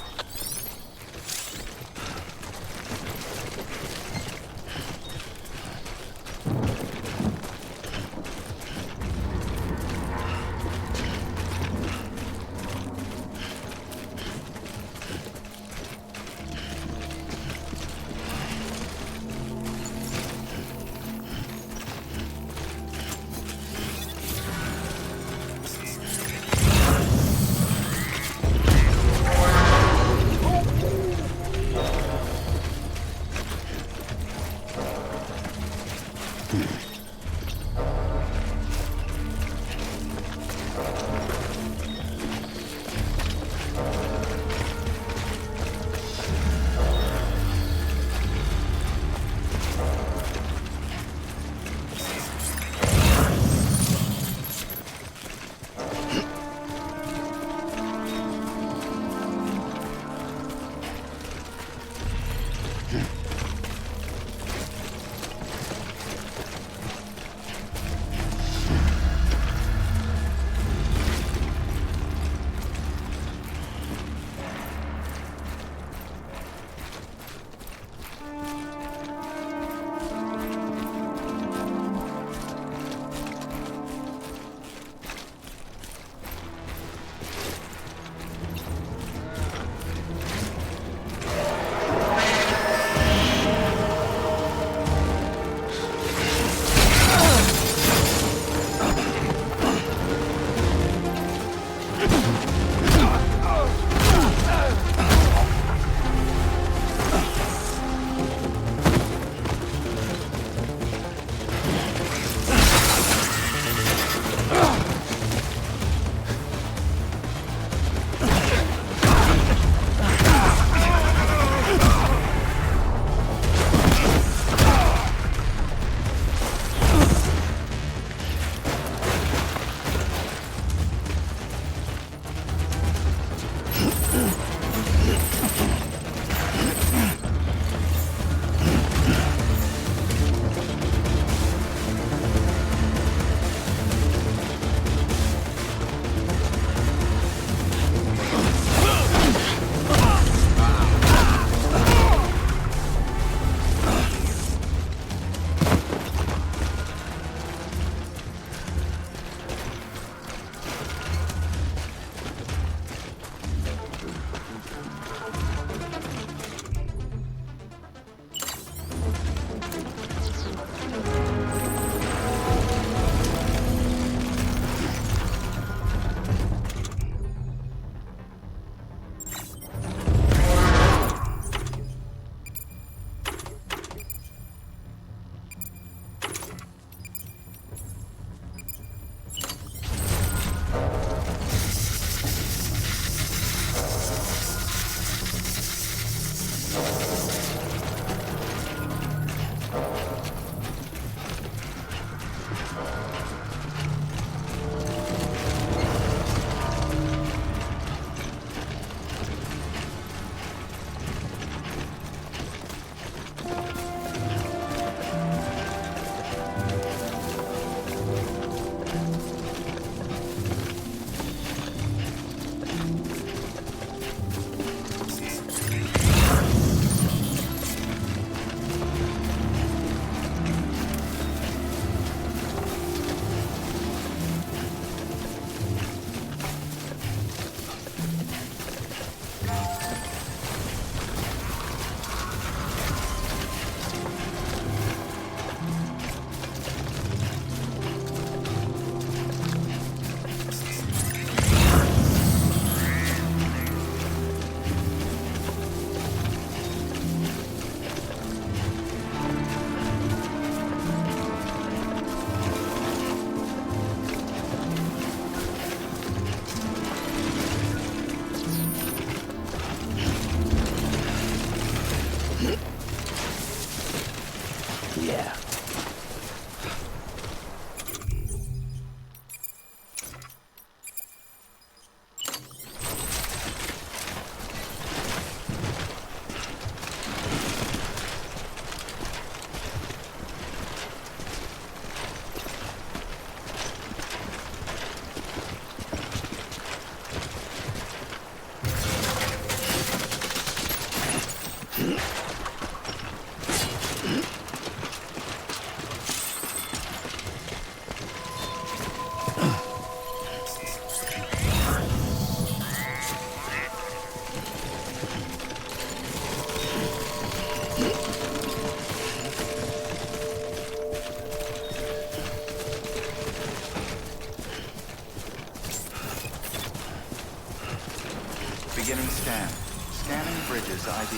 Beginning scan. Scanning bridges ID.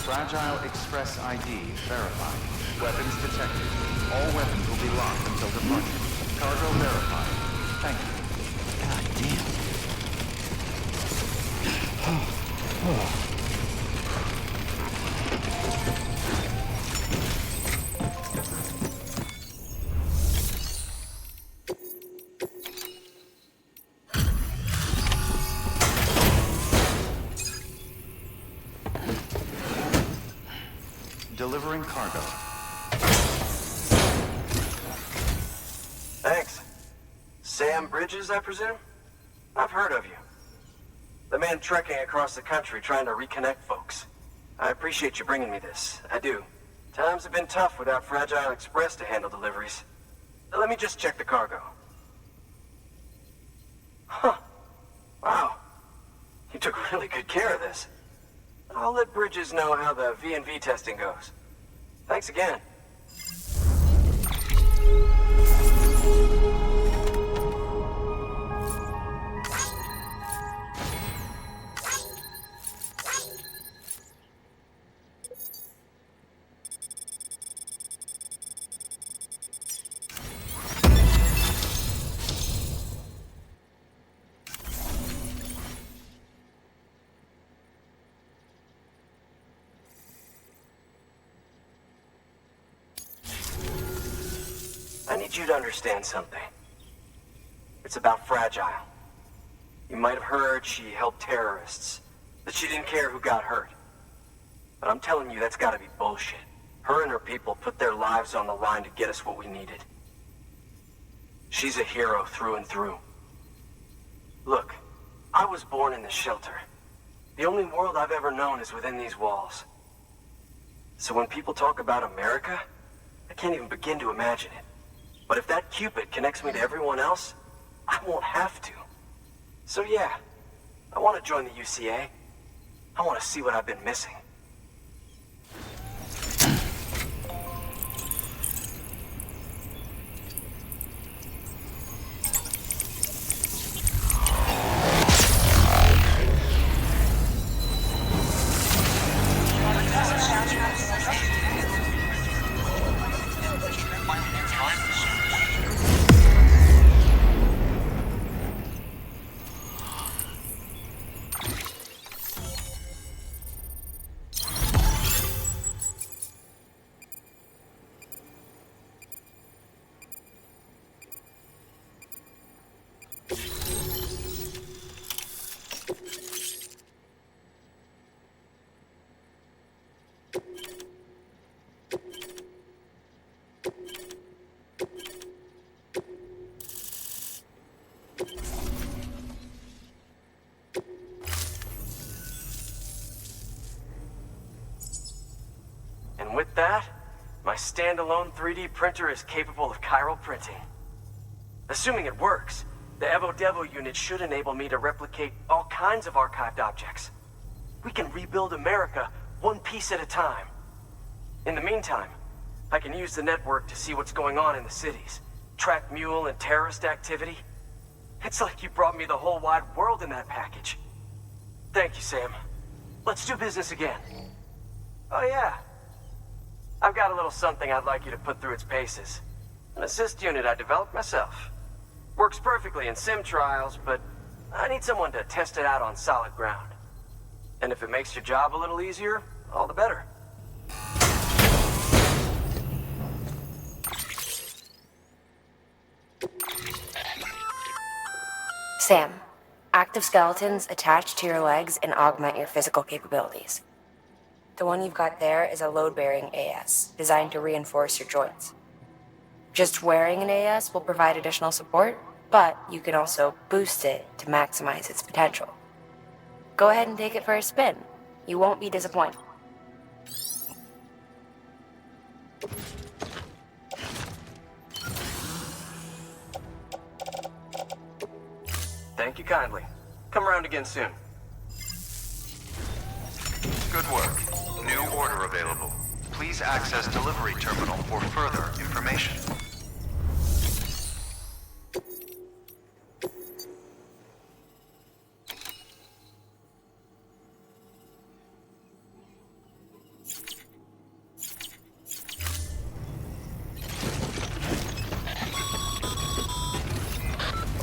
Fragile Express ID verified. Weapons detected. All weapons will be locked until departure. Cargo verified. Thank you. God damn. Delivering cargo. Thanks. Sam Bridges, I presume? I've heard of you. The man trekking across the country trying to reconnect folks. I appreciate you bringing me this. I do. Times have been tough without Fragile Express to handle deliveries. Let me just check the cargo. Huh. Wow. You took really good care of this. I'll let Bridges know how the V&V testing goes. Thanks again. I need you to understand something. It's about Fragile. You might have heard she helped terrorists, that she didn't care who got hurt. But I'm telling you, that's gotta be bullshit. Her and her people put their lives on the line to get us what we needed. She's a hero through and through. Look, I was born in this shelter. The only world I've ever known is within these walls. So when people talk about America, I can't even begin to imagine it. But if that Cupid connects me to everyone else, I won't have to. So yeah, I want to join the UCA. I want to see what I've been missing. And with that, my standalone 3D printer is capable of chiral printing. Assuming it works, the Evo Devo unit should enable me to replicate all kinds of archived objects. We can rebuild America one piece at a time. In the meantime, I can use the network to see what's going on in the cities, track mule and terrorist activity. It's like you brought me the whole wide world in that package. Thank you, Sam. Let's do business again. Oh yeah. I've got a little something I'd like you to put through its paces. An assist unit I developed myself. Works perfectly in sim trials, but I need someone to test it out on solid ground. And if it makes your job a little easier, all the better. Sam, active skeletons attach to your legs and augment your physical capabilities. The one you've got there is a load-bearing AS, designed to reinforce your joints. Just wearing an AS will provide additional support, but you can also boost it to maximize its potential. Go ahead and take it for a spin. You won't be disappointed. Thank you kindly. Come around again soon. Good work. New order available. Please access delivery terminal for further information.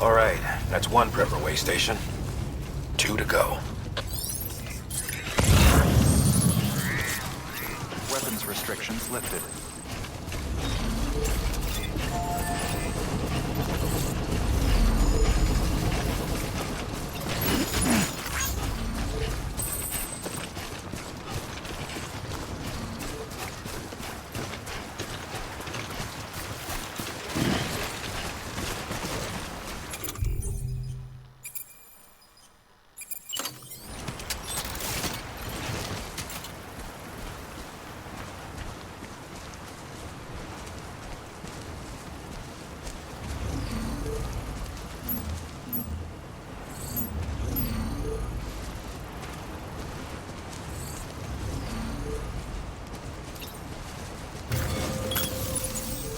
All right, that's one Prepper way station. 2 to go. Weapons restrictions lifted.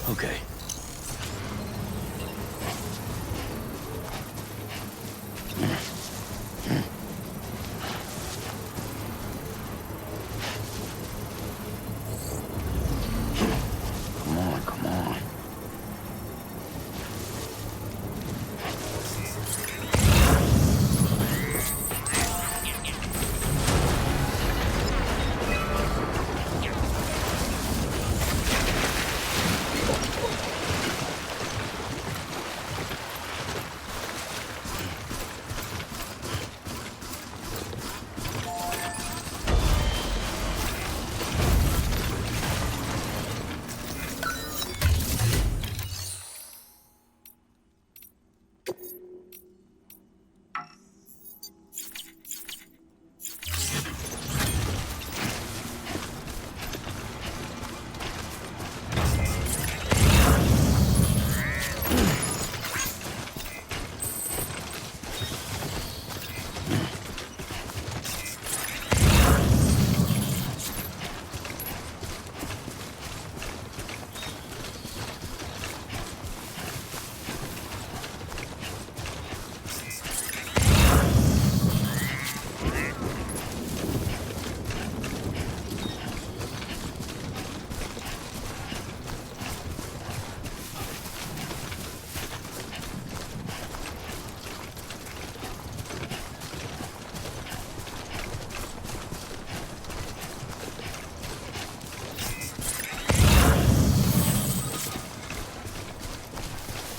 Okay. Come on.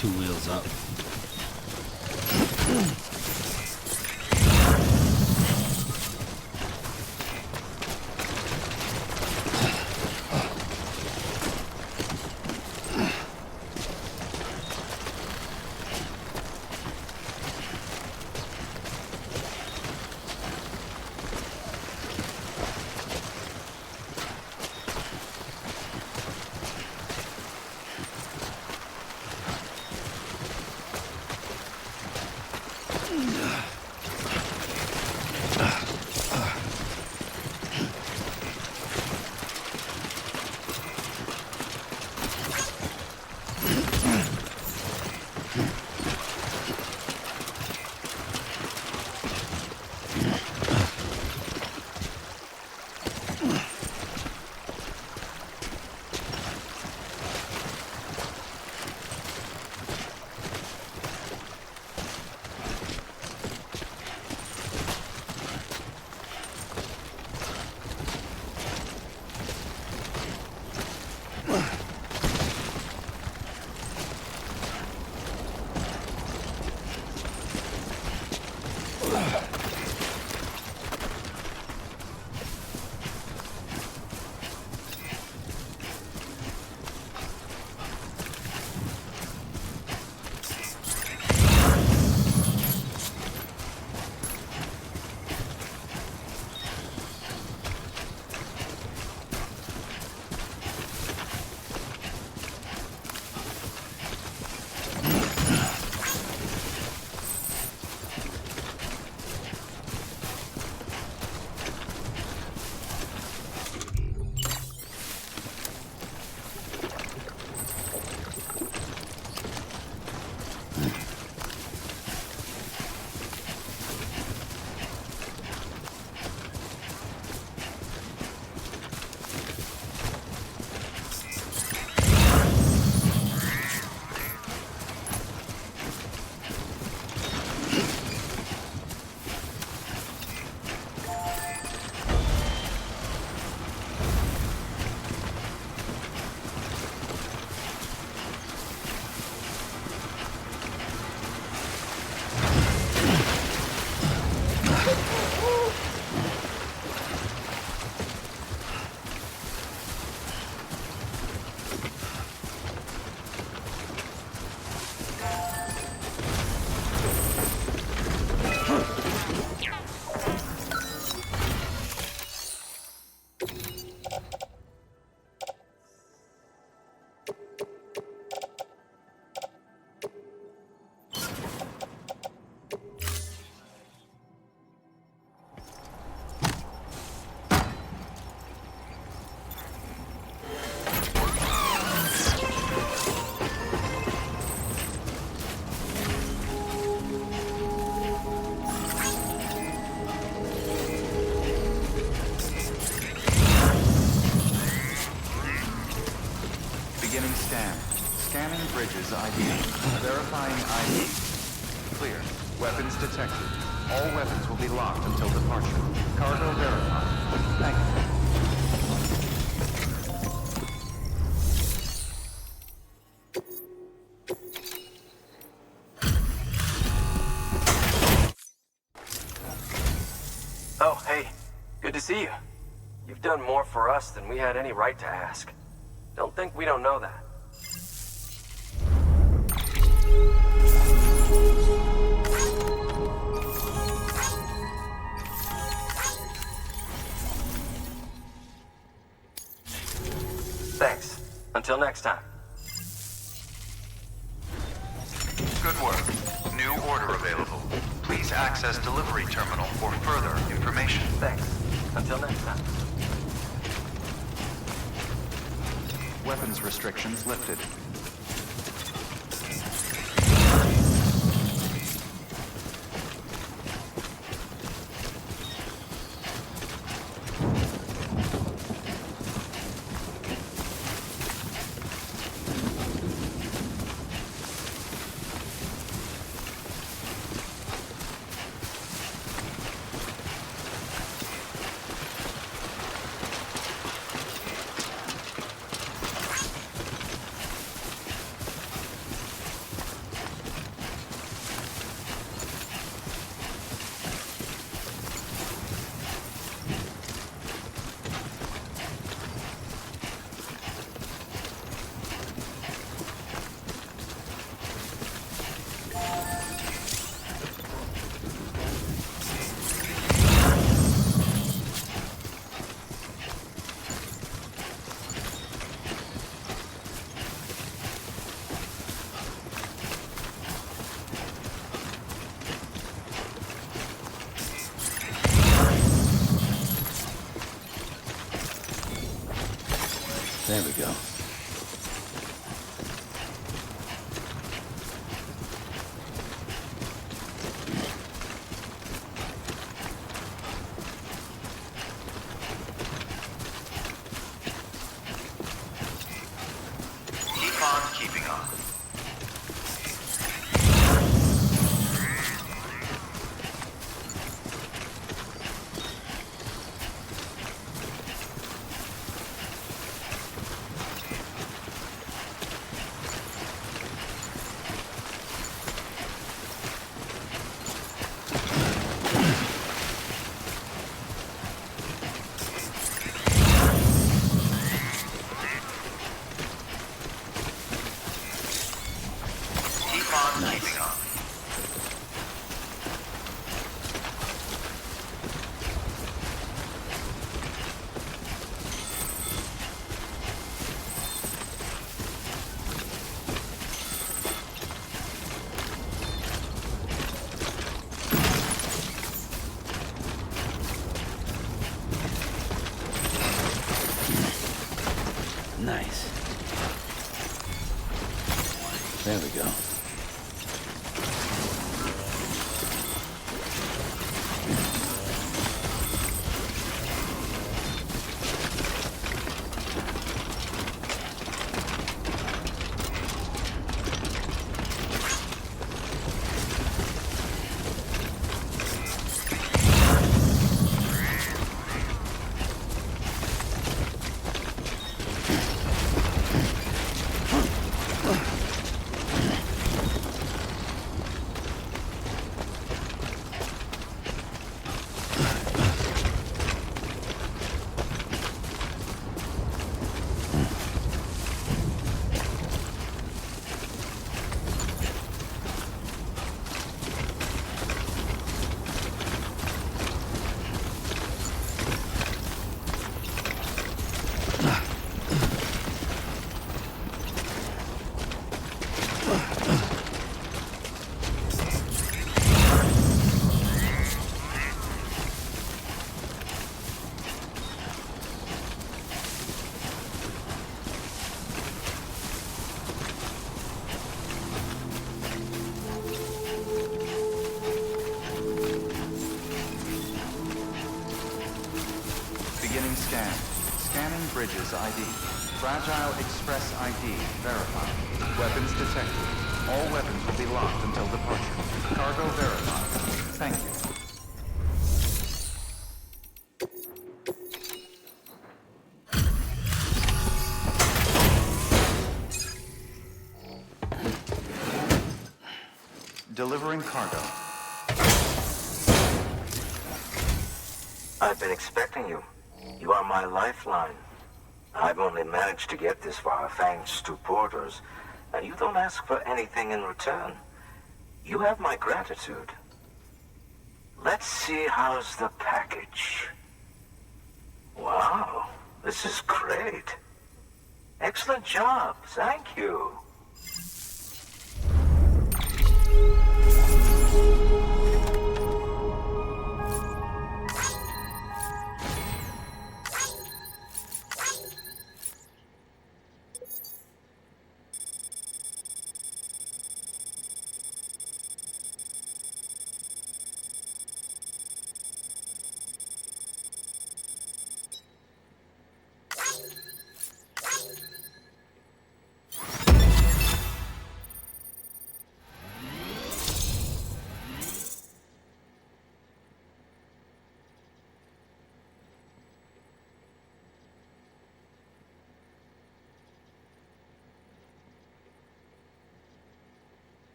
Two wheels up. bridge's ID. Verifying ID. Clear. Weapons detected. All weapons will be locked until departure. Cargo verified. Thank you. Oh, hey. Good to see you. You've done more for us than we had any right to ask. Don't think we don't know that. Thanks. Until next time. Good work. New order available. Please access delivery terminal for further information. Thanks. Until next time. Weapons restrictions lifted. There we go. Keep on keeping on. Nice. There we go. bridges ID. Fragile Express ID verified. Weapons detected. All weapons will be locked until departure. Cargo verified. Thank you. Delivering cargo. I've been expecting you. You are my lifeline. I've only managed to get this far thanks to porters, and you don't ask for anything in return. You have my gratitude. Let's see how's the package. Wow, this is great. Excellent job, thank you.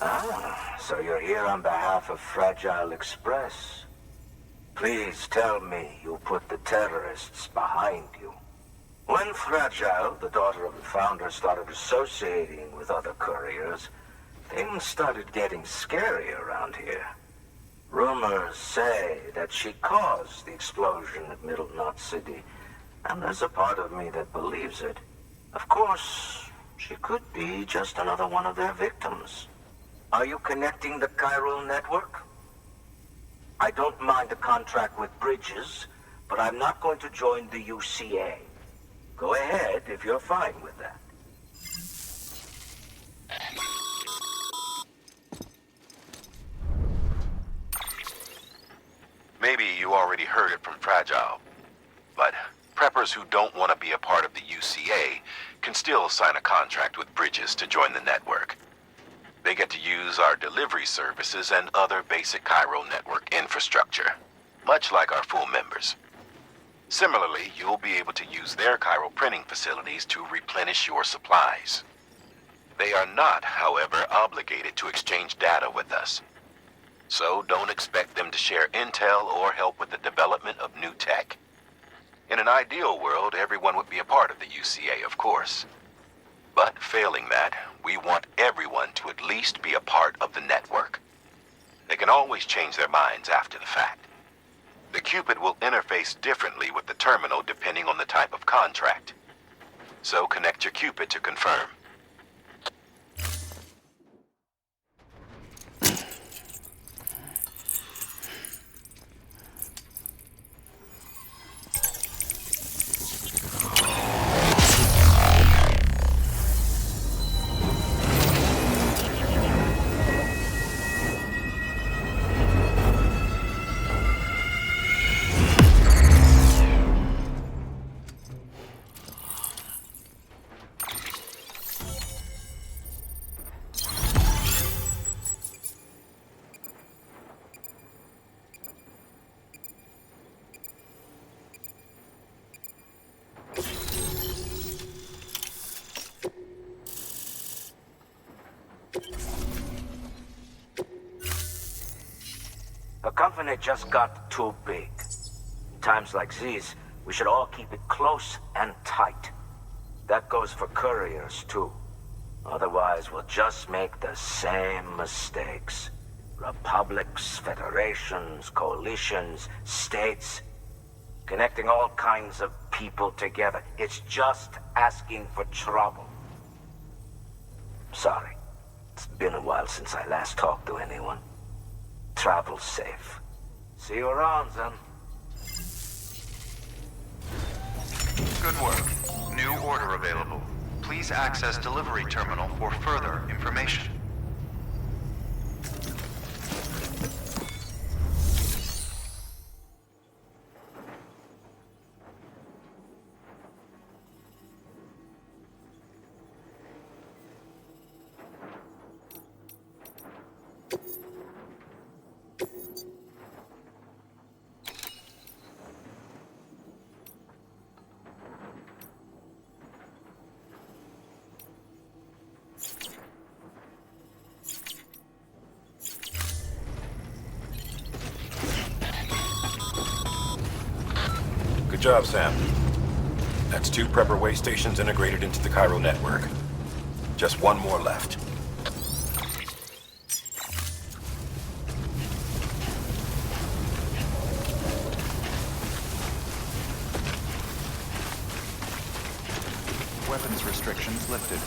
Ah, so you're here on behalf of Fragile Express. Please tell me you put the terrorists behind you. When Fragile, the daughter of the founder, started associating with other couriers, things started getting scary around here. Rumors say that she caused the explosion at Middle Knot City, and there's a part of me that believes it. Of course, she could be just another one of their victims. Are you connecting the chiral network? I don't mind a contract with Bridges, but I'm not going to join the UCA. Go ahead if you're fine with that. Maybe you already heard it from Fragile, but preppers who don't want to be a part of the UCA can still sign a contract with Bridges to join the network. They get to use our delivery services and other basic chiral network infrastructure, much like our full members. Similarly, you'll be able to use their chiral printing facilities to replenish your supplies. They are not, however, obligated to exchange data with us. So don't expect them to share intel or help with the development of new tech. In an ideal world, everyone would be a part of the UCA, of course. But failing that, we want everyone to at least be a part of the network. They can always change their minds after the fact. The Cupid will interface differently with the terminal depending on the type of contract. So connect your Cupid to confirm. The company just got too big. In times like these, we should all keep it close and tight. That goes for couriers, too. Otherwise, we'll just make the same mistakes. Republics, federations, coalitions, states. connecting all kinds of people together. It's just asking for trouble. Sorry. It's been a while since I last talked to anyone. Travel safe. See you around, then. Good work. New order available. Please access delivery terminal for further information. Good job, Sam. That's 2 prepper way stations integrated into the Cairo network. Just 1 more left. Weapons restrictions lifted.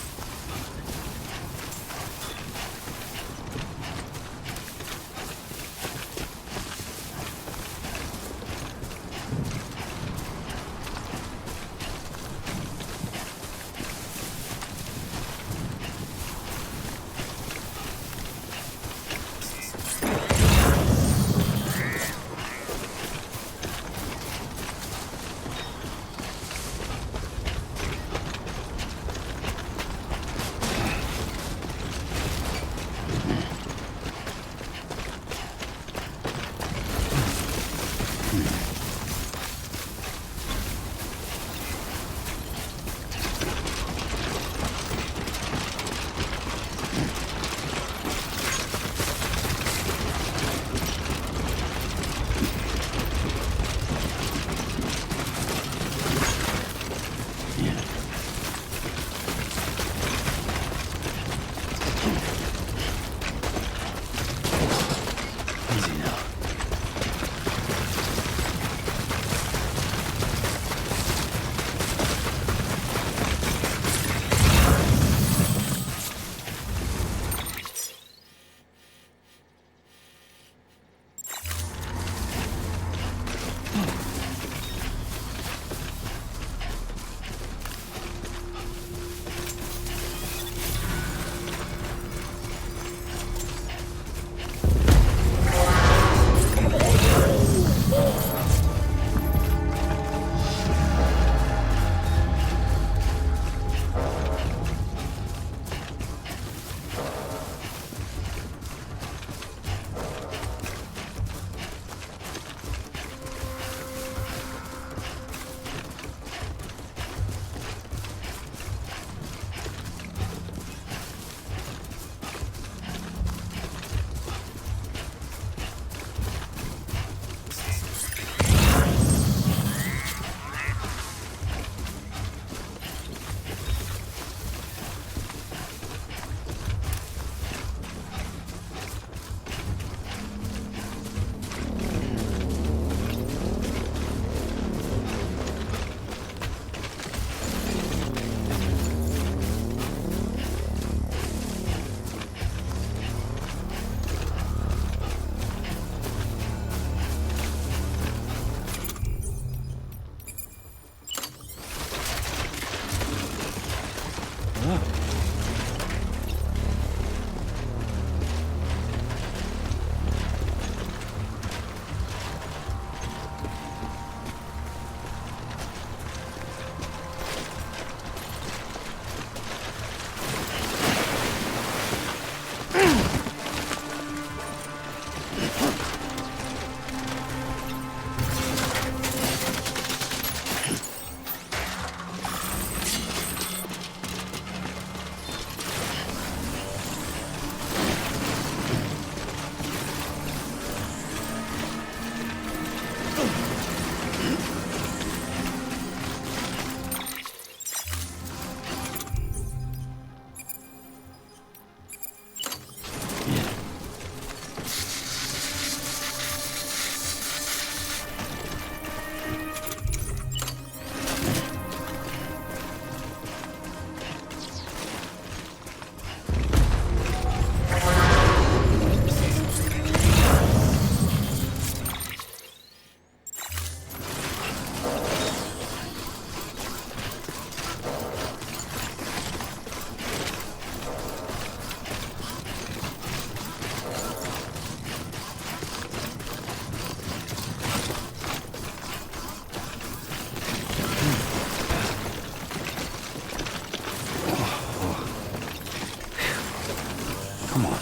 Come on.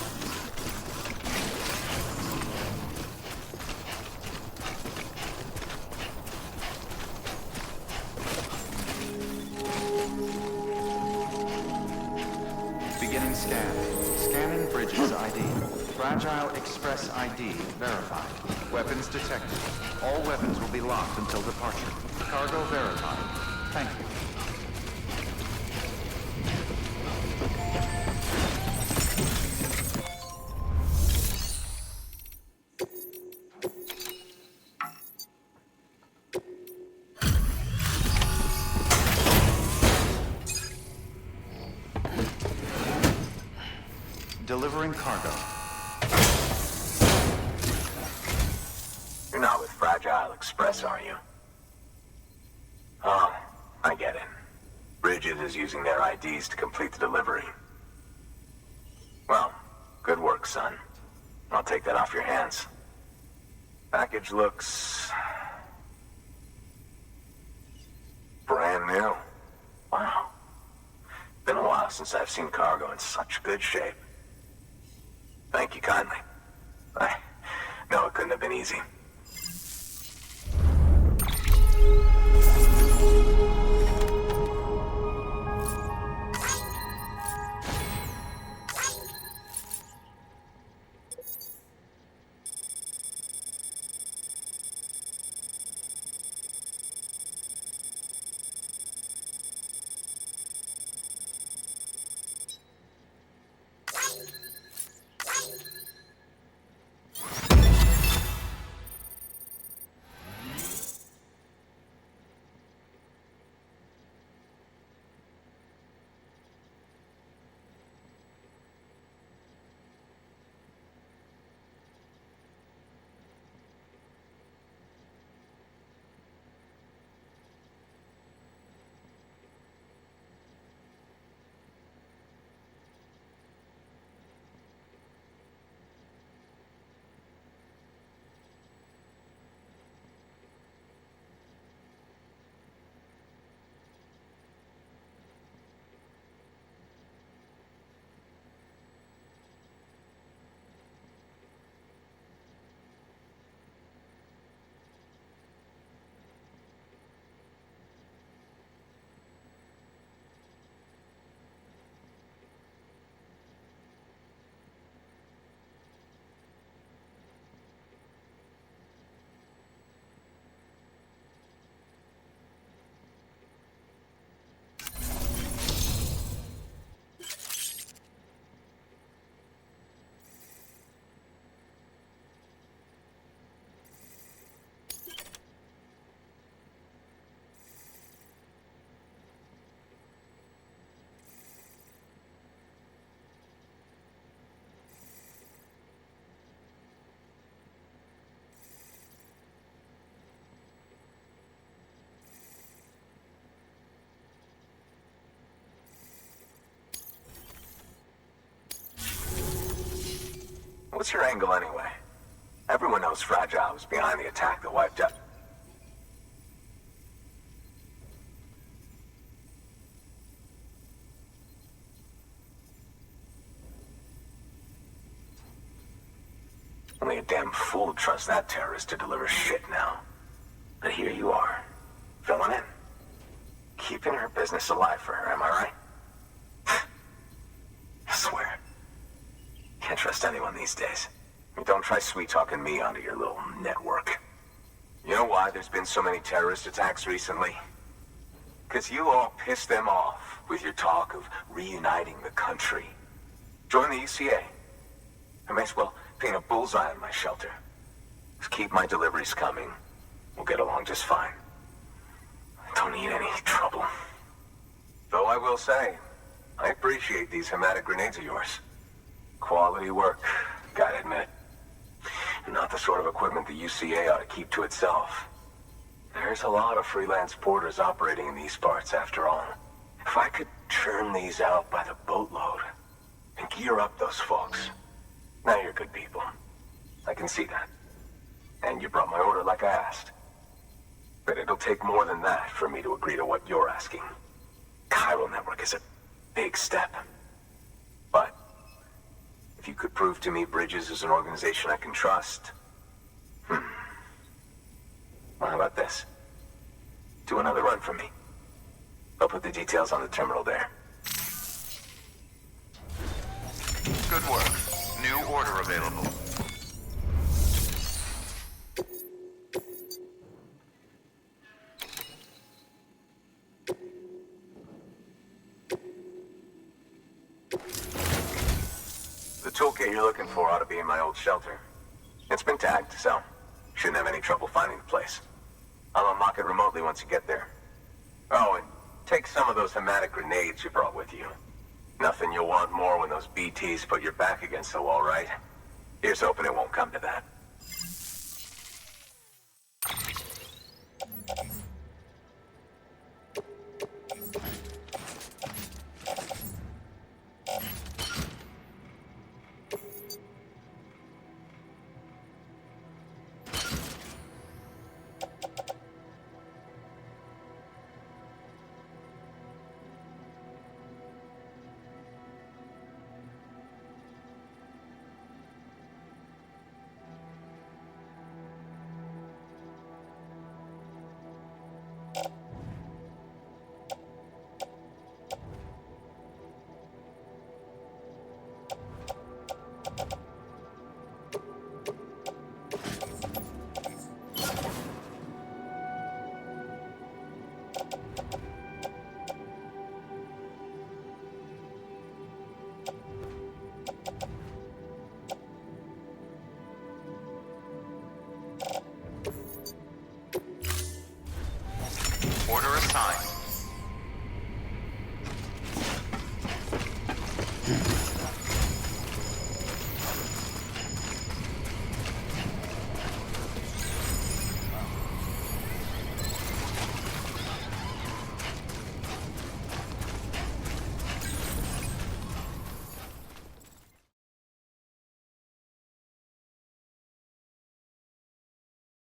Beginning scan. Scanning bridges ID. Fragile Express ID verified. Weapons detected. All weapons will be locked until departure. Cargo verified. Thank you. Delivering cargo. You're not with Fragile Express, are you? Oh, I get it. Bridget is using their IDs to complete the delivery. Well, good work, son. I'll take that off your hands. Package looks... brand new. Wow. Been a while since I've seen cargo in such good shape. Thank you kindly. I know it couldn't have been easy. What's your angle anyway? Everyone knows Fragile was behind the attack that wiped out. Only a damn fool would trust that terrorist to deliver shit now. But here you are, filling in. Keeping her business alive for her, am I right? I swear. Can't trust anyone these days. And don't try sweet-talking me onto your little network. You know why there's been so many terrorist attacks recently? Because you all pissed them off with your talk of reuniting the country. Join the UCA. I may as well paint a bullseye on my shelter. Just keep my deliveries coming. We'll get along just fine. I don't need any trouble. Though I will say, I appreciate these enigmatic grenades of yours. Quality work, gotta admit. Not the sort of equipment the UCA ought to keep to itself. There's a lot of freelance porters operating in these parts, after all. If I could churn these out by the boatload and gear up those folks. Now you're good people. I can see that. And you brought my order like I asked. But it'll take more than that for me to agree to what you're asking. Chiral Network is a big step. But if could prove to me Bridges is an organization I can trust. Well, how about this? Do another run for me. I'll put the details on the terminal there. Good work. New order available. The toolkit you're looking for ought to be in my old shelter. It's been tagged, so shouldn't have any trouble finding the place. I'll unlock it remotely once you get there. Oh, and take some of those enigmatic grenades you brought with you. Nothing you'll want more when those BTs put your back against the wall, right? Here's hoping it won't come to that.